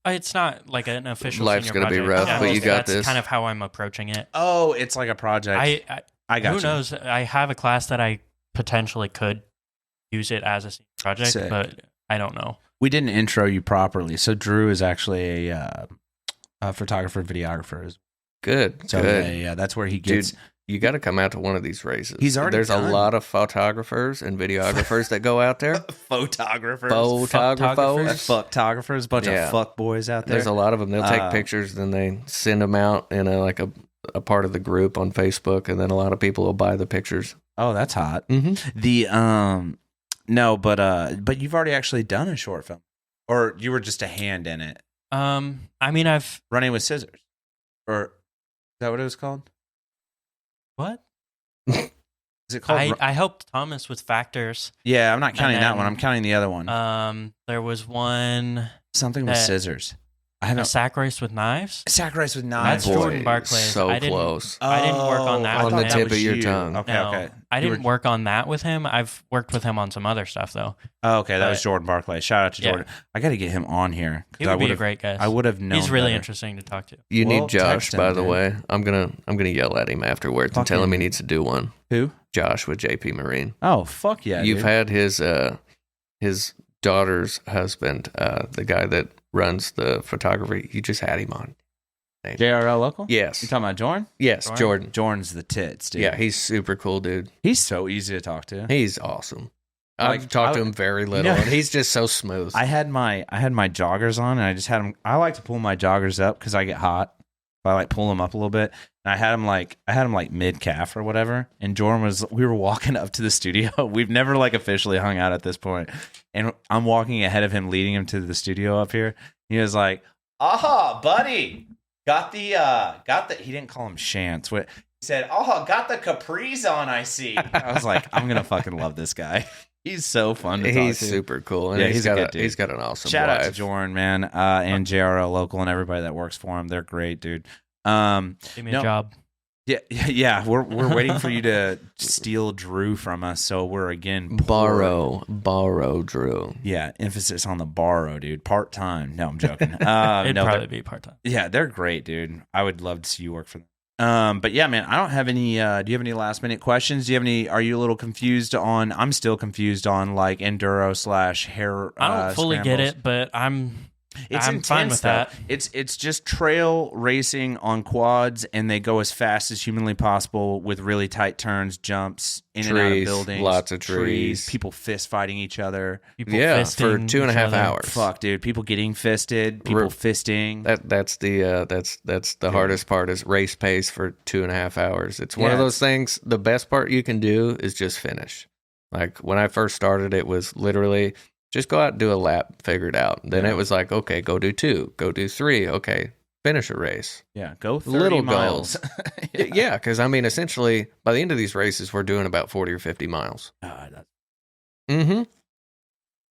It's not like an official Life's senior gonna project. be rough, but you got that's this. kind of how I'm approaching it. Oh, it's like a project. I got Who you. knows? I have a class that I potentially could use it as a senior project, Sick. but I don't know. We didn't intro you properly. So Drew is actually a photographer, videographer. Good. So good. yeah, that's where he gets. Dude, you got to come out to one of these races. There's a lot of photographers and videographers that go out there. Photographers, a bunch of fuck boys out there. There's a lot of them. They'll take pictures, then they send them out in a part of the group on Facebook, and then a lot of people will buy the pictures. Oh, that's hot. Mm-hmm. The but you've already actually done a short film, or you were just a hand in it. I mean, I've Running with Scissors, or is that what it was called? what? Is it called? I helped Thomas with Factors. Yeah, I'm not counting that one. I'm counting the other one. There was one Something with scissors. I a haven't. sack race with knives. Sack race with knives. That's Jordan Barclay's. So I didn't- close. I didn't work on that I with On the thought him. tip was of your you. tongue. Okay, No, okay. I You didn't were- work on that with him. I've worked with him on some other stuff though. Oh, okay, that was But- Jordan Barclay. Shout out to Yeah. Jordan. I got to get him on here. 'Cause He would be a great guest. I would have known. He's really better. interesting to talk to. You Well, need Josh, text him, by the dude. way. I'm gonna yell at him afterwards and Fuck tell him he him. needs to do one. Who? Josh with JP Marine. Oh, fuck yeah. You've dude. had his daughter's husband, the guy that runs the photography. You just had him on. JRL local. Yes. You talking about Jordan? Yes, Jordan. Jordan's the tits, dude. Yeah, he's super cool, dude. He's so easy to talk to. He's awesome. I've talked to him very little, and he's just so smooth. I had my joggers on, and I just had them. I like to pull my joggers up because I get hot. I like pull them up a little bit, and I had them like mid calf or whatever. And Jordan we were walking up to the studio. We've never like officially hung out at this point, and I'm walking ahead of him, leading him to the studio up here. He was like, "Aha, buddy, got the." He didn't call him Shants. What he said? "Oh, got the capris on. I see." I was like, "I'm gonna fucking love this guy. He's so fun to talk to. He's super cool. And Yeah, he's a got good dude. He's got an awesome Shout wife. out to Jordan, man, and JRL Local and everybody that works for him. They're great, dude. Give me a job. Yeah. We're waiting for you to steal Drew from us, so we're again Borrow Drew. Yeah, emphasis on the borrow, dude. Part time. No, I'm joking. It'd probably be part time. Yeah, they're great, dude. I would love to see you work for them. But yeah, man, I don't have any. Do you have any last minute questions? Do you have any? Are you a little confused on? I'm still confused on like Enduro / Hare. I don't fully get Scrambles. it, but I'm Intense, fine with though. that. It's just trail racing on quads, and they go as fast as humanly possible with really tight turns, jumps, in and out of buildings, lots of trees, people fist fighting each other. People for fisting 2.5 each other. hours. Fuck, dude, people getting fisted, people fisting. That's the hardest part is race pace for 2.5 hours. It's one of those things. The best part you can do is just finish. Like when I first started, it was literally just go out and do a lap, figure it out. Then it was like, okay, go do 2, go do 3. Okay, finish a race. Yeah, go 30 little miles. goals. Yeah, because I mean, essentially, by the end of these races, we're doing about 40 or 50 miles. Mm-hmm.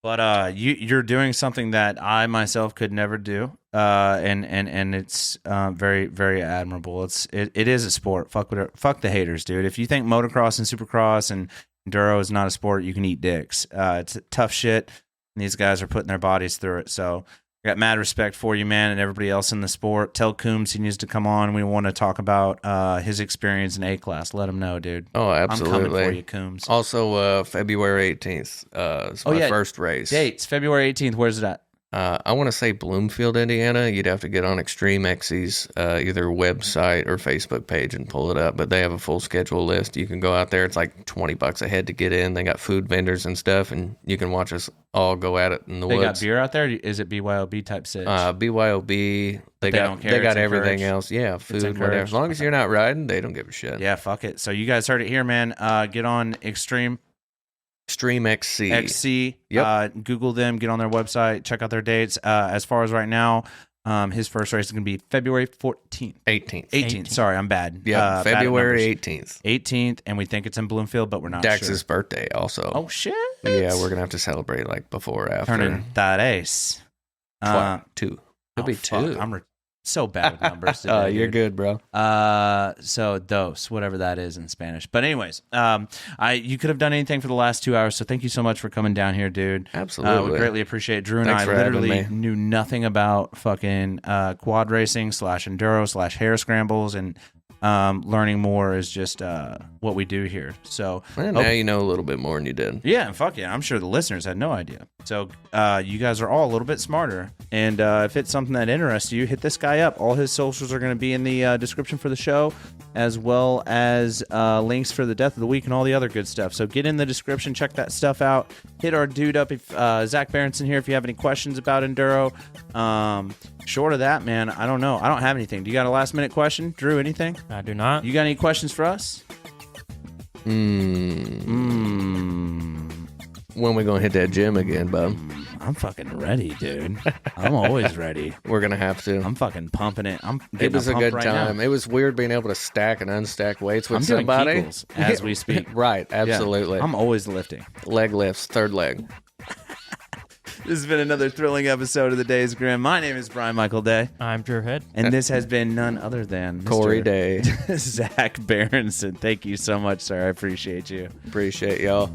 But you're doing something that I myself could never do, and it's very, very admirable. It is a sport. Fuck the haters, dude. If you think motocross and supercross and enduro is not a sport, you can eat dicks. It's tough shit. And these guys are putting their bodies through it. So I got mad respect for you, man, and everybody else in the sport. Tell Coombs he needs to come on. We want to talk about his experience in A-Class. Let him know, dude. Oh, absolutely. I'm coming for you, Coombs. Also, February 18th is my first race. Dates, February 18th. Where's it at? I want to say Bloomfield, Indiana. You'd have to get on Extreme XC's either website or Facebook page and pull it up. But they have a full schedule list. You can go out there. It's like $20 a head to get in. They got food vendors and stuff, and you can watch us all go at it in the woods. They got beer out there? Is it BYOB type sitch? BYOB. They don't care. They It's got everything encouraged. else. Yeah, food, encouraged. whatever. As long as you're not riding, they don't give a shit. Yeah, fuck it. So you guys heard it here, man. Get on Extreme XC. XC. Google them. Get on their website. Check out their dates. As far as right now, his first race is going to be February 14th. 18th. Sorry, I'm bad. Yeah, bad at February numbers. 18th. 18th, and we think it's in Bloomfield, but we're not Dax's sure. birthday also. Oh, shit. Yeah, we're going to have to celebrate like before or after. Turning Thedays. 2. It'll be 2. I'm so bad with numbers today. You're dude. good, bro. So dos, whatever that is in Spanish. But anyways, you could have done anything for the last 2 hours. So thank you so much for coming down here, dude. Absolutely. We greatly appreciate it. Drew and Thanks I for having literally me. knew nothing about fucking quad racing / enduro / Hare Scrambles, and learning more is just what we do here. So Well, now you know a little bit more than you did. yeah, and fuck yeah, I'm sure the listeners had no idea. So you guys are all a little bit smarter. And if it's something that interests you, hit this guy up. All his socials are going to be in the description for the show, as well as links for the Death of the Week and all the other good stuff. So get in the description, check that stuff out. Hit our dude up, if Zac Berendsen here, if you have any questions about Enduro. Short of that, man, I don't know. I don't have anything. Do you got a last minute question? Drew, anything? I do not. You got any questions for us? When we gonna hit that gym again, bub? I'm fucking ready, dude. I'm always ready. We're gonna have to. I'm fucking pumping it. It was a good right time. Now. It was weird being able to stack and unstack weights with I'm doing somebody Kegels as we speak. Right, Yeah. absolutely. I'm always lifting. Leg lifts, third leg. This has been another thrilling episode of the Days Grimm. My name is Brian Michael Day, I'm Drew Head. and this has been none other than Mr. Corey Day. Zac Berendsen. Thank you so much, sir. I appreciate you. Appreciate y'all.